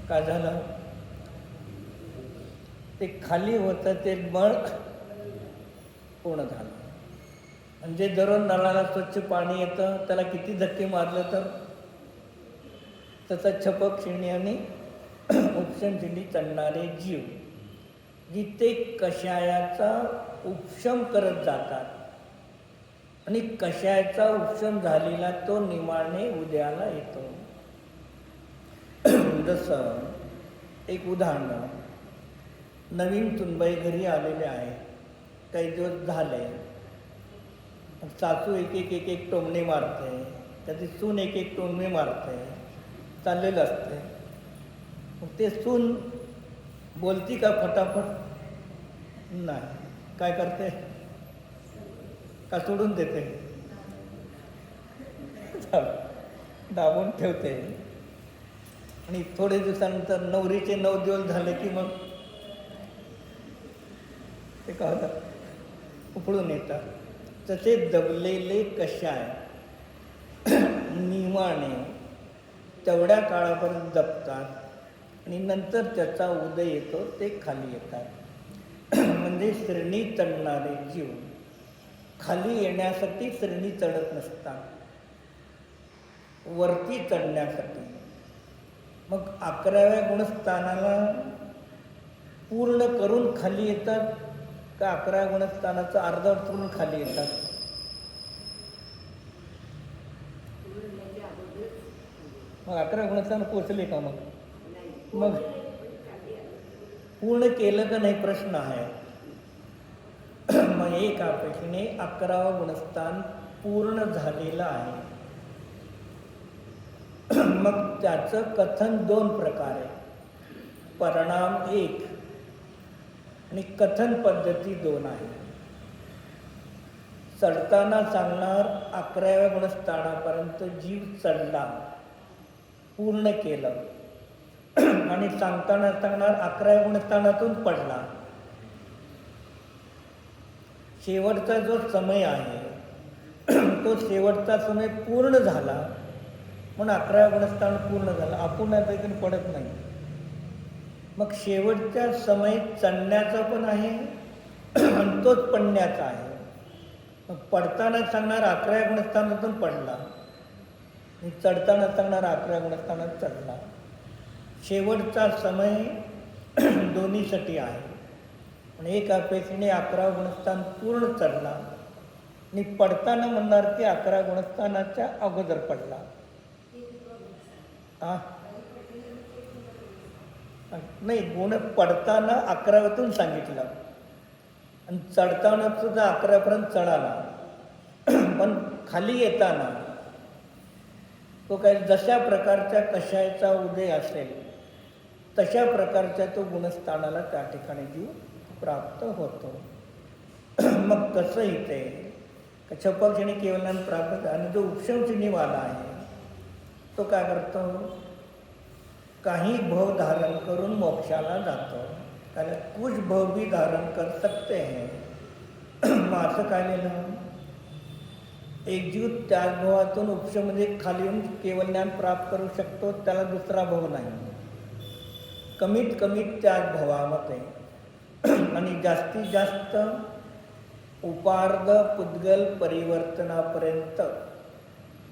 काय झालं? ते खाली होतं ते मळ पूर्ण झालं. म्हणजे दररोज नळाला स्वच्छ पाणी येतं, त्याला किती धक्के मारलं तर तसा छपक शिणी आणि उपशम शिणी चढणारे जीव जिथे कषायाचा उपशम करत जातात आणि कषायाचा उपशम झालेला तो निमाणे उद्याला येतो. जसं एक उदाहरण, नवीन सुनबाई घरी आलेले आहे, काही दिवस झाले. सासू एक टोमणे मारते, त्याची सून एक टोमणे मारते, चाललेलं असते. मग ते सून बोलती का फटाफट? नाही. काय करते? का सोडून देते? दाबून ठेवते. आणि थोडे दिवसानंतर नवरीचे 9 दिवस झाले की मग ते काय होतात, उकळून येतात. तसे दबलेले कषाय निमाणे तेवढ्या काळापर्यंत दबतात आणि नंतर त्याचा उदय येतो, ते खाली येतात. म्हणजे श्रेणी चढणारे जीव खाली येण्यासाठी श्रेणी चढत नसतात, वरती चढण्यासाठी. मग 11व्या गुणस्थानाला पूर्ण करून खाली येतात का 11व्या गुणस्थानाचं अर्धवट करून खाली येतात? मग 11व्या गुणस्थान पोचले का? मग पूर्ण केलं का नाही प्रश्न आहे. मग एका पेक्षाने 11वं गुणस्थान पूर्ण झालेलं आहे. मग त्याचं कथन 2 प्रकारे, परिणाम 1 आणि कथन पद्धती 2 आहे. चढताना सांगणार 11व्या गुणस्थानापर्यंत जीव चढला, पूर्ण केलं. आणि सांगताना सांगणार 11व्या गुणस्थानातून पडला. शेवटचा जो समय आहे तो शेवटचा समय पूर्ण झाला म्हणून 11व्या गुणस्थान पूर्ण झालं. आपण आता पडत नाही. मग शेवटचा समय चढण्याचा पण आहे आणि तोच पडण्याचा आहे. मग पडताना सांगणार 11व्या गुणस्थानातून पडला आणि चढताना सांगणार 11व्या गुणस्थानात चढला. शेवटचा समय दोन्हीसाठी आहे. पण एक अपेक्षेने 11वं गुणस्थान पूर्ण चढला आणि पडताना म्हणणार की 11व्या गुणस्थानाच्या अगोदर पडला. नाही, गुण पडताना 11व्यातून सांगितलं आणि चढताना सुद्धा 11व्यापर्यंत चढाला. पण खाली येताना तो काय जशा प्रकारच्या कषायाचा उदय असेल तशा प्रकारच्या तो गुणस्थानाला त्या ठिकाणी जीव प्राप्त होतो. मग तसं इथे छपक्षणी केवलान प्राप्त. आणि जो उपशमशिनीवाला आहे तो काय करतो? काही भव धारण करून मोक्षाला जातो. त्याला कुछ भव भी धारण कर सकते हैं. मग असं काय लिहिलं? एक जीव त्याच भवातून उपशमध्ये खाली येऊन केवल ज्ञान प्राप्त करू शकतो, त्याला दुसरा भव नाही. कमीत कमीत त्याच भवामध्ये आणि जास्तीत जास्त उपार्ध पुद्गल परिवर्तनापर्यंत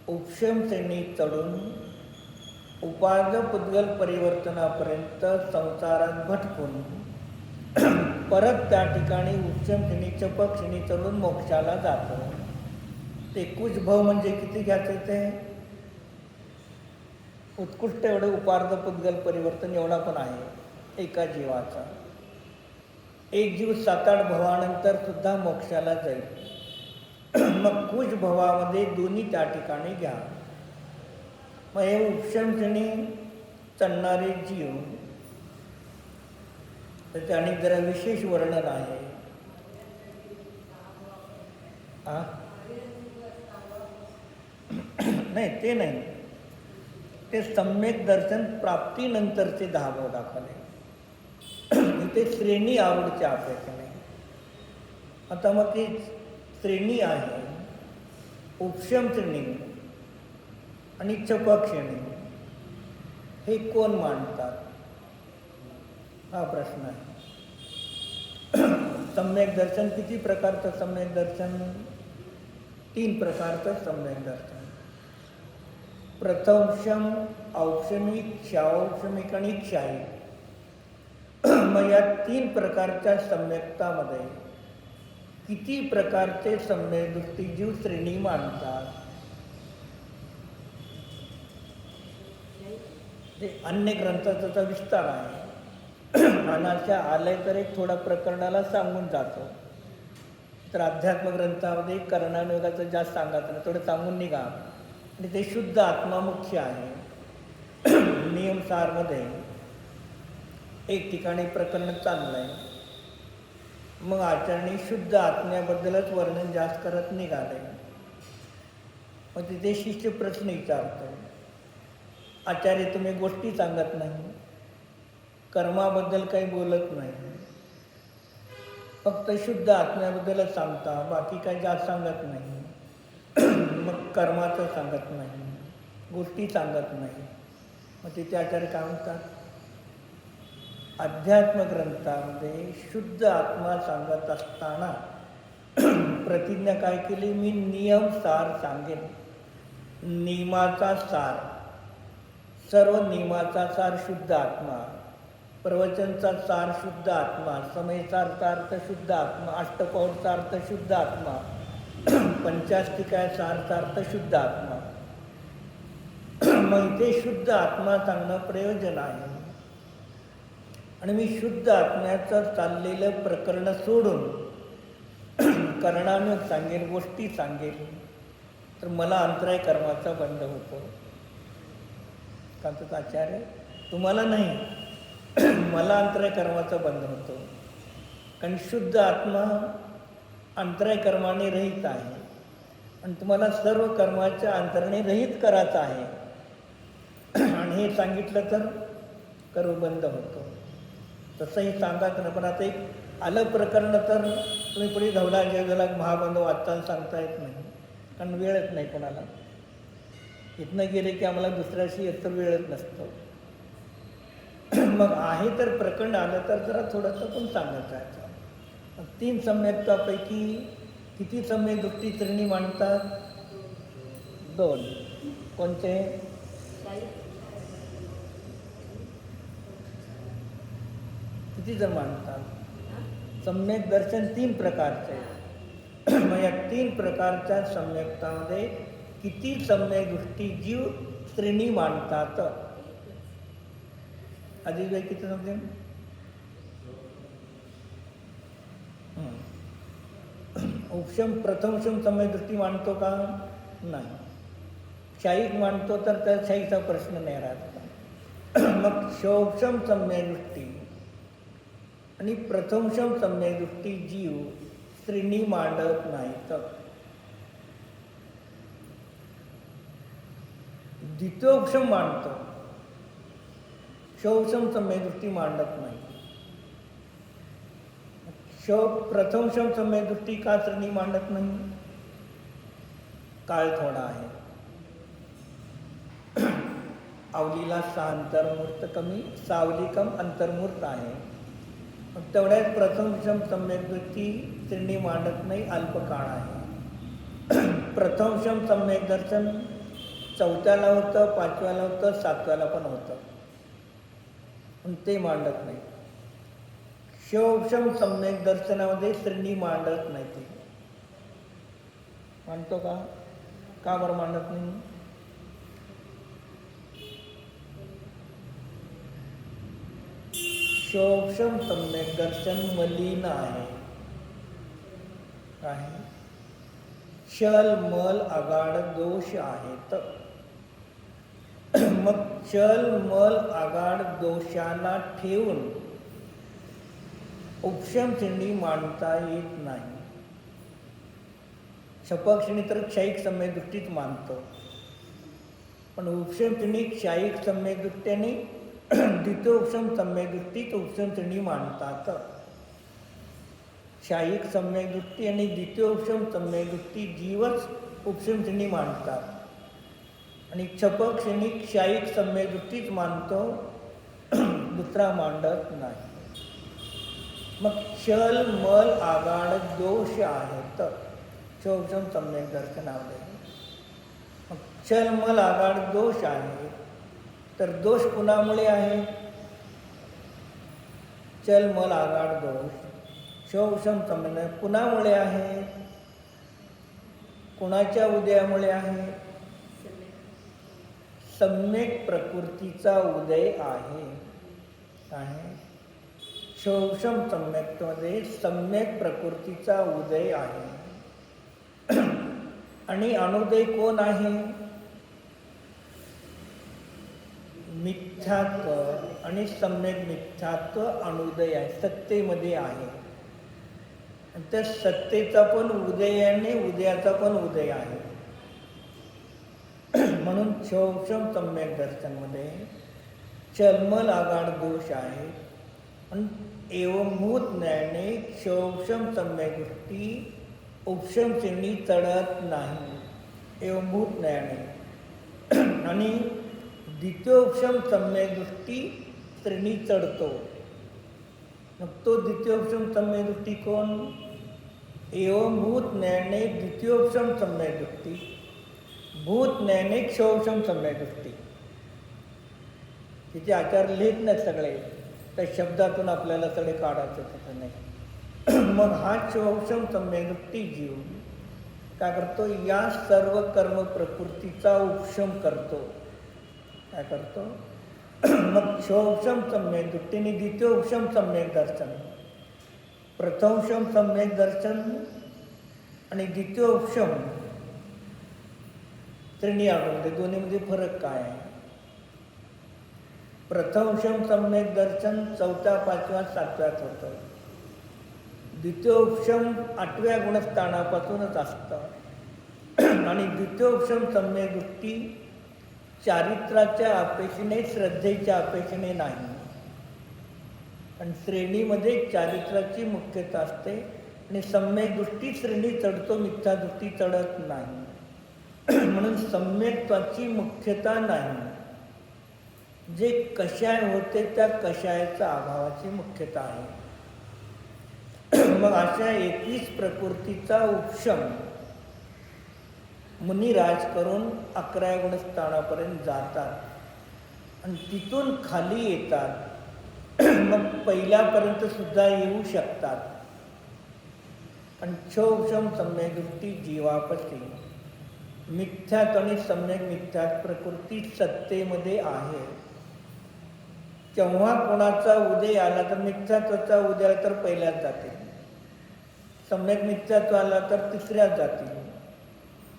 उपशम श्रेणी चढून उपार्ज पुद्गल परिवर्तनापर्यंत संसारात भटकून परत त्या ठिकाणी उच्चम क्षणी चपक क्षणी चढून मोक्षाला जातो. ते कुश भव म्हणजे किती घ्यायचे ते उत्कृष्ट एवढं उपार्ज पुद्गल परिवर्तन एवढा पण आहे एका जीवाचा. एक जीव 7-8 भवानंतर सुद्धा मोक्षाला जाईल. मग कुश भवामध्ये दोन्ही त्या ठिकाणी घ्या. मग हे उपशम क्षणी चढणारे जीव त्याचे अनेक जरा विशेष वर्णन आहे. नाही ते नाही, ते सम्यक दर्शन प्राप्तीनंतरचे 10 भाव दाखवले. इथे श्रेणी आवडच्या अपेक्षेने. आता मग ती श्रेणी आहे उपशम श्रेणी आणि चपक श्रेणी, हे कोण मांडतात हा प्रश्न आहे. सम्यक दर्शन किती प्रकारचं सम्यक दर्शन? 3 प्रकारचं सम्यक दर्शन. प्रथमशम, औक्षमिक, क्षाऔक्षमिक आणि क्षायिक. मग या 3 प्रकारच्या सम्यकतामध्ये किती प्रकारचे सम्यक दृष्टी जीव श्रेणी मानतात? ते अन्य ग्रंथाचा विस्तार आहे. अनाशा आलंय तर एक थोडा प्रकरणाला सांगून जातो. तर अध्यात्म ग्रंथामध्ये कर्णानुयोगाचं जास्त सांगत नाही, थोडं सांगून निघा. आणि ते शुद्ध आत्मा मुख्य आहे. नियमसारमध्ये एक ठिकाणी प्रकरण चाललं आहे. मग आचार्यांनी शुद्ध आत्म्याबद्दलच वर्णन जास्त करत निघाले. मग तिथे शिष्य प्रश्न विचारतो, आचार्य तुम्ही गोष्टी सांगत नाही, कर्माबद्दल काही बोलत नाही, फक्त शुद्ध आत्म्याबद्दलच सांगता, बाकी काही जास्त सांगत नाही. मग कर्माचं सांगत नाही, गोष्टी सांगत नाही. मग तिथे आचार्य काय म्हणतात, अध्यात्म ग्रंथामध्ये शुद्ध आत्मा सांगत असताना प्रतिज्ञा काय केली, मी नियम सार सांगेन. नियमाचा सार, सर्व नियमाचा सार शुद्ध आत्मा, प्रवचनचा सार शुद्ध आत्मा, समयसारचा अर्थ शुद्ध आत्मा, अष्टपौरचा अर्थ शुद्ध आत्मा, पंचाष्टिकाय सारचा अर्थ शुद्ध आत्मा. मग इथे शुद्ध आत्मा सांगणं प्रयोजन आहे. आणि मी शुद्ध आत्म्याचं चाललेलं प्रकरण सोडून कर्णानं सांगेल, गोष्टी सांगेल, तर मला अंतराय कर्माचा बंध होतो. का आचार्य तुम्हाला नाही, मला अंतराय कर्माचा बंध होतो. कारण शुद्ध आत्मा अंतराय कर्माने रहित आहे आणि तुम्हाला सर्व कर्माच्या अंतराने रहित करायचं आहे. आणि हे सांगितलं तर कर्मबंध होतो. तसंही सांगायचं ना. पण आता एक आलं प्रकरण तर तुम्ही पुढे धवला जगला महाबंध वाचताना सांगता येत नाही, कारण वेळच नाही कोणाला. इथनं गेले की आम्हाला दुसऱ्याशी येत तर वेळच नसतो. मग आहे तर प्रकरण आलं तर जरा थोडंसं पण सांगत जायचं. 3 सम्यकतापैकी किती सम्यक दृष्टी श्रेणी मांडतात? 2. कोणते? किती जण मांडतात? सम्यक दर्शन 3 प्रकारचे. मग या 3 प्रकारच्या सम्यकतामध्ये किती सम्यक दृष्टी जीव श्रेणी मांडतात? अजित भाई किती समजेल? उपशम प्रथमशम सम्यक दृष्टी मांडतो का? नाही. क्षायिक मांडतो तर त्या क्षयीचा प्रश्न नाही राहत. मग क्षोभशम सम्यक दृष्टी आणि प्रथमशम सम्यक दृष्टी जीव श्रेणी मांडत नाहीत. द्वितीयोपशम मांडतो, क्षोभशम सम्यक दृष्टी मांडत नाही. प्रथमशम सम्यक दृष्टी का श्रेणी मांडत नाही? काळ थोडा आहे. आवलीला 6 अंतर्मूर्त कमी, सावली कम अंतर्मूर्त आहे. मग तेवढ्याच प्रथमशम सम्यक दृष्टी श्रेणी मांडत नाही, अल्पकाळ आहे. प्रथमशम सम्यक दर्शन 4थ्याला होतं, 5व्याला होतं, 7व्याला पण होतं, पण ते मांडत नाही. शिवोपशम सम्यक दर्शनामध्ये श्रेणी मांडत नाही. ती मांडतो का? का बरं मांडत नाही? शिवोपशम सम्यक दर्शन मलिन आहे. छल मल आगाड दोष आहेत. मग छल मल आगाड दोषाला ठेवून उपशम श्रेणी मांडता येत नाही. शपक श्रेणी तर क्षयिक सम्यक दृष्टीच मानतो, पण उपशम श्रेणी क्षयिक सम्यक दृष्ट्याने द्वितीय उपशम सम्यक दृष्टीच उपशम श्रेणी मांडतात. क्षयिक सम्यक दृष्टी आणि द्वितीय उपशम सम्यक दृष्टी जीवच उपशम श्रेणी मांडतात, आणि क्षपक श्रेणी क्षयिक सम्यक दृष्टीच मानतो, दुसरा मांडत नाही. मग छल मल आगाड दोष आहेत शिवोपशम सम्यक दर्शनामध्ये. मग छल मल आगाड दोष आहे, तर दोष कुणामुळे आहे? छल मल आगाड दोष शिवोपशम सम्यक कुणामुळे आहे? कुणाच्या उदयामुळे आहे? सम्यक प्रकृतीचा उदय आहे. शिवोपशम सम्यकमध्ये सम्यक प्रकृतीचा उदय आहे. आणि अनुदय कोण आहे? मिथ्यात्व आणि सम्यक मिथ्यात्व अनुदय आहे, सत्तेमध्ये आहे. आणि त्या सत्तेचा पण उदय आणि उदयाचा पण उदय आहे. म्हणून शिवोपशम सम्यक दर्शनमध्ये छलमल आगाड दोष आहे, पण एवंभूत ज्ञाने शिवोपशम सम्यक दृष्टी उपशम श्रेणी चढत नाही. एवंभूत ज्ञाने आणि द्वितीयोपशम सम्यक दृष्टी श्रेणी चढतो. मग तो द्वितीयोपशम सम्यक दृष्टी कोण? एवंभूत ज्ञाने द्वितीयोपशम सम्यक दृष्टी, भूत ज्ञाने क्षोपशम सम्यक दृष्टी. तिचे आचार लिहित नाहीत सगळे, त्या शब्दातून आपल्याला सगळे काढायचं तिथं नाही. मग हा क्षोपशम सम्यक दृष्टी जीव काय करतो? या सर्व कर्म प्रकृतीचा उपशम करतो. काय करतो? मग क्षोपशम सम्यक दृष्टीने द्वितीय उपशम सम्यक दर्शन, प्रथमशम सम्यक दर्शन आणि द्वितीय उपशम श्रेणी आढळते. दोन्हीमध्ये फरक काय आहे? प्रथमशम सम्यक दर्शन 4थ्या, 5व्या, 7व्यात होतं. द्वितीयोपशम 8व्या गुणस्थानापासूनच असतं. आणि द्वितीयोपशम सम्यक दृष्टी चारित्र्याच्या अपेक्षेने, श्रद्धेच्या अपेक्षेने नाही. आणि श्रेणीमध्ये चारित्र्याची मुख्यता असते आणि सम्यक दृष्टी श्रेणी चढतो, मिथ्या दृष्टी चढत नाही. म्हणून सम्यकत्वाची मुख्यता नाही. जे कषाय होते त्या कषायाच्या अभावाची मुख्यता आहे. मग अशा 21 प्रकृतीचा उपशम मुनिराज करून 11व्या गुणस्थानापर्यंत जातात आणि तिथून खाली येतात. मग पहिल्यापर्यंत सुद्धा येऊ शकतात. आणि क्षोपशम सम्यक दृष्टी जीवापती मिथ्यात आणि सम्यक मिथ्यात प्रकृती सत्तेमध्ये आहे. जेव्हा कोणाचा उदय आला तर मिथ्यात्वाचा उदय आला तर पहिल्याच जातील, सम्यक मिथ्यात्व आला तर तिसऱ्याच जातील,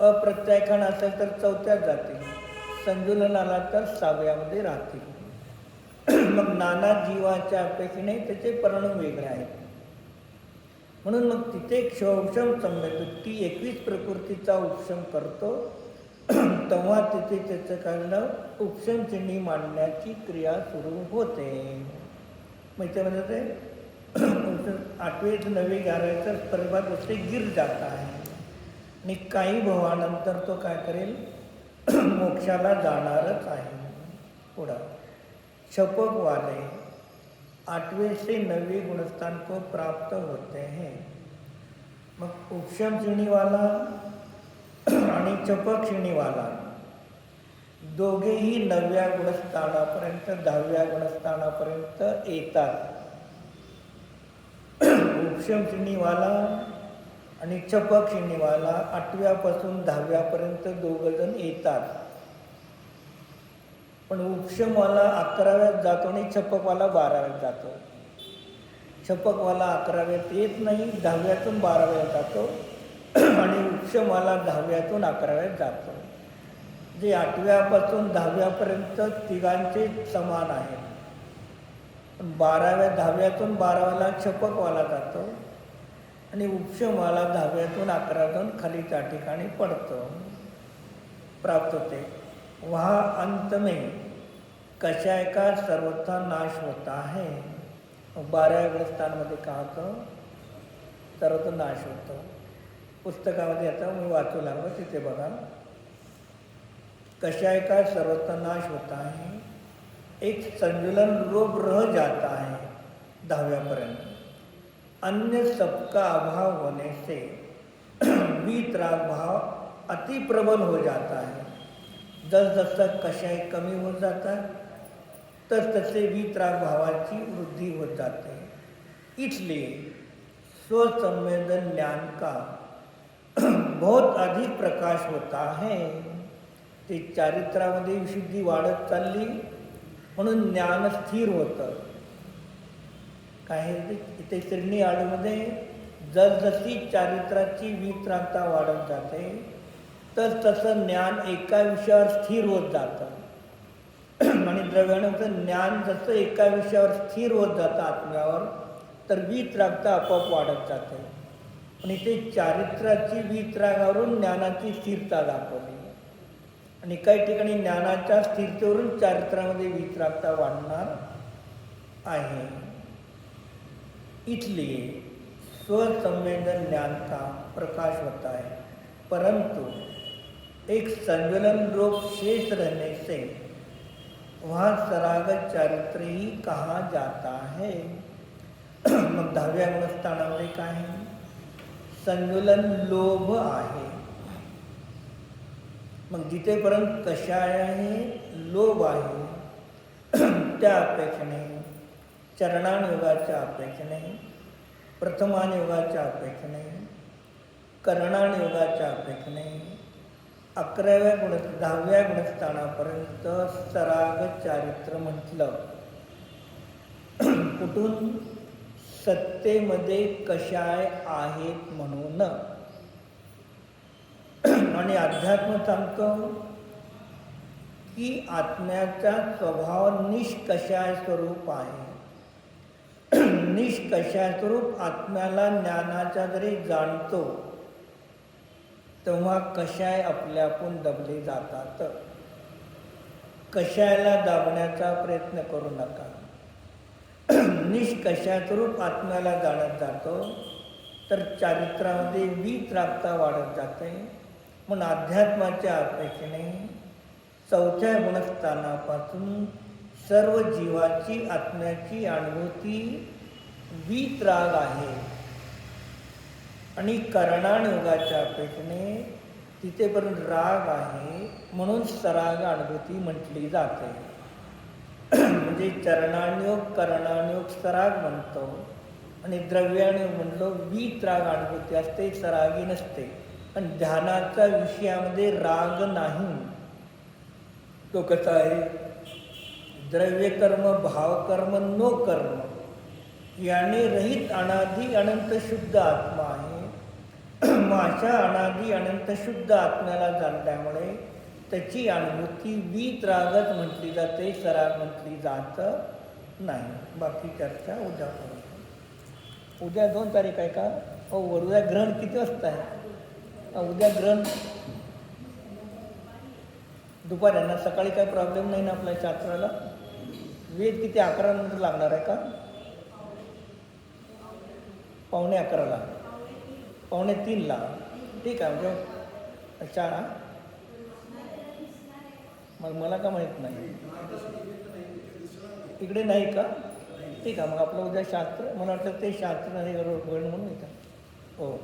अप्रत्याख्यान असेल तर 4थ्यात जातील, संजुलन आला तर 6व्यामध्ये राहतील. मग नाना जीवाच्या अपेक्षेने त्याचे परिणाम वेगळे आहेत. म्हणून मग तिथे क्षोपशम सम्यक दृष्टी 21 प्रकृतीचा उपशम करतो. तेव्हा तिथे त्याचं कारण उपशम श्रेणी मांडण्याची क्रिया सुरू होते. मग त्यामध्ये ते 8वे 9वे 11वेचा प्रभाग उससे गिर जाता है आणि काही भवानंतर तो काय करेल? मोक्षाला जाणारच आहे. पुढं शपक वाले 8वें से 9वें गुणस्थान को प्राप्त होते हैं. मग उपशम श्रेणी वाला आणि चपक श्रेणी वाला दोघेही 9व्या गुणस्थानापर्यंत 10व्या गुणस्थानापर्यंत येतात. उपशम श्रेणीवाला आणि छपक श्रेणीवाला 8व्यापासून 10व्यापर्यंत दोघंजण येतात. पण उपशमवाला 11व्यात जातो आणि छपकवाला 12व्यात जातो. छपकवाला 11व्यात येत नाही, 10व्यातून 12व्यात जातो आणि उपशमवाला 10व्यातून 11व्यात जातो. जे 8व्यापासून 10व्यापर्यंत तिघांचे समान आहेत. पण 10व्यातून 12व्याला छपकवाला जातो आणि उपशमवाला 10व्यातून 11व्यातून खाली त्या ठिकाणी पडतो, प्राप्त होते. वहाँ अंत में कषाय का सर्वथा नाश होता है. 12व्या गुणस्थानामध्ये का होतं? सर्वथा नाश होतो. पुस्तकामध्ये आता मी वाचू लागलो, तिथे बघा. कषाय का सर्वथा नाश होता है, एक संतुलन रोग रह जाता है 10व्यापर्यंत. अन्य सबका अभाव होने से वीतराग भाव अति प्रबल हो जाता है. जसजसं कषाय कमी होत जातात तसतसे वीतराग भावाची वृद्धि होत जाते. इसलिए स्वसंवेदन ज्ञान का बहुत अधिक प्रकाश होता है. ते चारित्रामध्ये विशुद्धी वाढत चालली म्हणून ज्ञान स्थिर होतं. काय इथे श्रेणी आडमध्ये जसजशी चारित्राची वितरागता वाढत जाते तसं ज्ञान एका विषयावर स्थिर होत जातं. आणि द्रव्याचं ज्ञान जसं एका विषयावर स्थिर होत जातं आत्म्यावर, तर वितरागता आपोआप वाढत जाते. आणि ते चारित्राची वितरागावरून ज्ञानाची स्थिरता दाखवली. आणि काही ठिकाणी ज्ञानाच्या स्थिरतेवरून चारित्रामध्ये वितरागता वाढणार आहे. इसलिए स्वसंवेदन ज्ञान का प्रकाश होता है, परंतु एक संज्वलन रूप शेष रहने से वहाँ सरागत चारित्र ही कहा जाता है. मग 10व्या गुणस्थानामध्ये काय आहे? संज्वलन लोभ आहे. मग जिथेपर्यंत कषाय आहे, लोभ आहे, त्या अपेक्षेने, चरणानुयोगाच्या अपेक्षेने, प्रथमानुयोगाच्या अपेक्षेने, करणानुयोगाच्या अपेक्षेने 10व्या गुणस्थानापर्यंत सराग चारित्र म्हटलं. कुठून? सत्तेमध्ये कषाय आहेत म्हणून. आणि अध्यात्म सांगतो की आत्म्याचा स्वभाव निष्कषाय स्वरूप आहे. निष्कषाय स्वरूप आत्म्याला ज्ञानाच्या जरी जाणतो तेव्हा कषाय आपल्यापून दबले जातात. कषायाला दाबण्याचा प्रयत्न करू नका. निष्कषाय स्वरूप आत्म्याला जाणत जातो तर चारित्रामध्ये वितरागता वाढत जाते. म्हणून अध्यात्माच्या अपेक्षेने 4थ्या गुणस्थानापासून सर्व जीवाची आत्म्याची अनुभूती वितराग आहे. आणि करणानुयोगाच्या अपेक्षेने तिथेपर्यंत राग आहे म्हणून सराग अनुभूती म्हटली जाते. म्हणजे चरणानुयोग, करणानुयोग सराग म्हणतो आणि द्रव्यानुयोग म्हणतो वितराग अनुभूती असते, सरागी नसते. पण ध्यानाच्या विषयामध्ये राग नाही. तो कसा आहे? द्रव्यकर्म, भावकर्म, नो कर्म याने रहित अनादि अनंत शुद्ध आत्मा आहे. अशा अनादि अनंत शुद्ध आत्म्याला जाणल्यामुळे त्याची अनुभूती वितरागच म्हटली जाते, सराग म्हटली जात नाही. बाकी चर्चा उद्या करू. उद्या 2 तारीख आहे का? हो. उद्या ग्रहण किती वाजता आहे? उद्या ग्रहण दुपारी आहे ना? सकाळी काय प्रॉब्लेम नाही ना आपल्या शास्त्राला? वेद किती 11 नंतर लागणार आहे का? 11:45, 2:45ला. ठीक आहे. म्हणजे शाळा मग मला का माहीत नाही. इकडे नाही का? ठीक आहे. मग आपलं उद्या शास्त्र, मला वाटतं ते शास्त्र नाही गण म्हणून येतं. हो.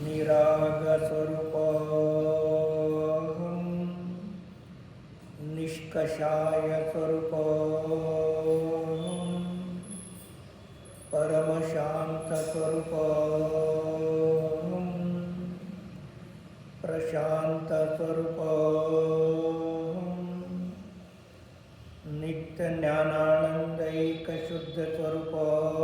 निरागस्वरूपं निष्कषाय स्वरूपं परमशान्तस्वरूपं प्रशान्तस्वरूपं नित्यज्ञानानन्दैकशुद्धस्वरूपम्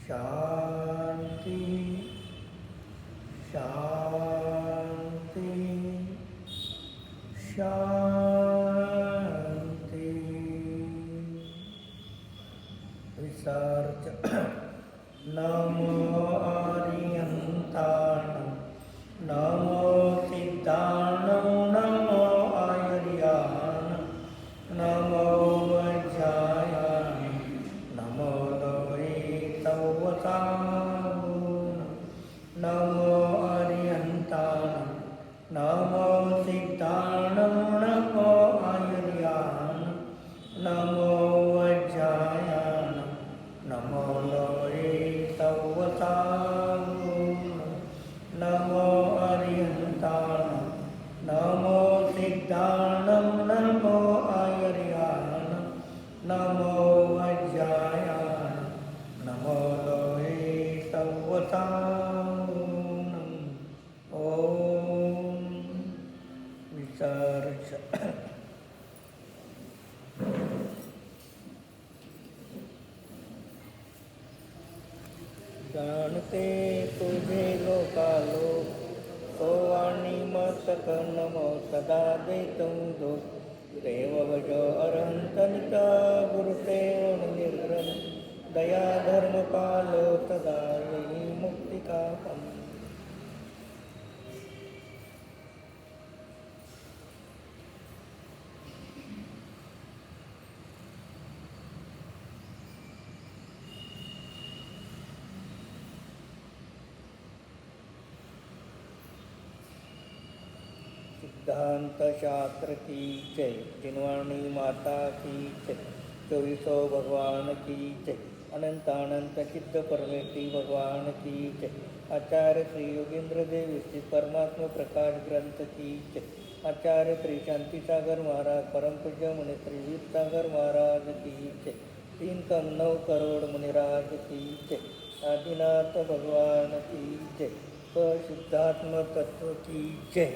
शांति शांति शांति। विसर्ज नमो आर्यन्ताणं नमो सिद्धाणं नमो आयर्याणं नमो वज्रायाणि नमो लोहे तवसां नमो आर्यन्ताणं नमो सिद्धाणं नमो आयर्याणं नमो वज्रायाणं नमो लोहे तवसां नमो आर्यन्ताणं नमो सिद्धाणं नमो आयर्याणं नमो वज्रायाणं नमो लोहे तवसां ओम विसर्ज। जाणते तुझे लोकालोक तो वाणी मस्तक नमो सदा देतं दोष देव भज अरहंत निता गुरुसेवन निर्ग्रह दया धर्म पालो सदा यही मुक्तिकापम। सिद्धांत शास्त्र की जय, जिनवाणी माता की जय, चौबीसों भगवान की जय, अनंत अनंत चित्त परमेश्वरी भगवान की जय, आचार्य श्री योगेंद्र देव स्थित परमात्मा प्रकाश ग्रंथ की जय, आचार्य श्री शांति सागर महाराज परम पूज्य मुनि श्री वीर सागर महाराज की जय, 3 करोड़ मुनिराज की जय, आदिनाथ भगवान की जय, शुद्धात्म तत्व की जय।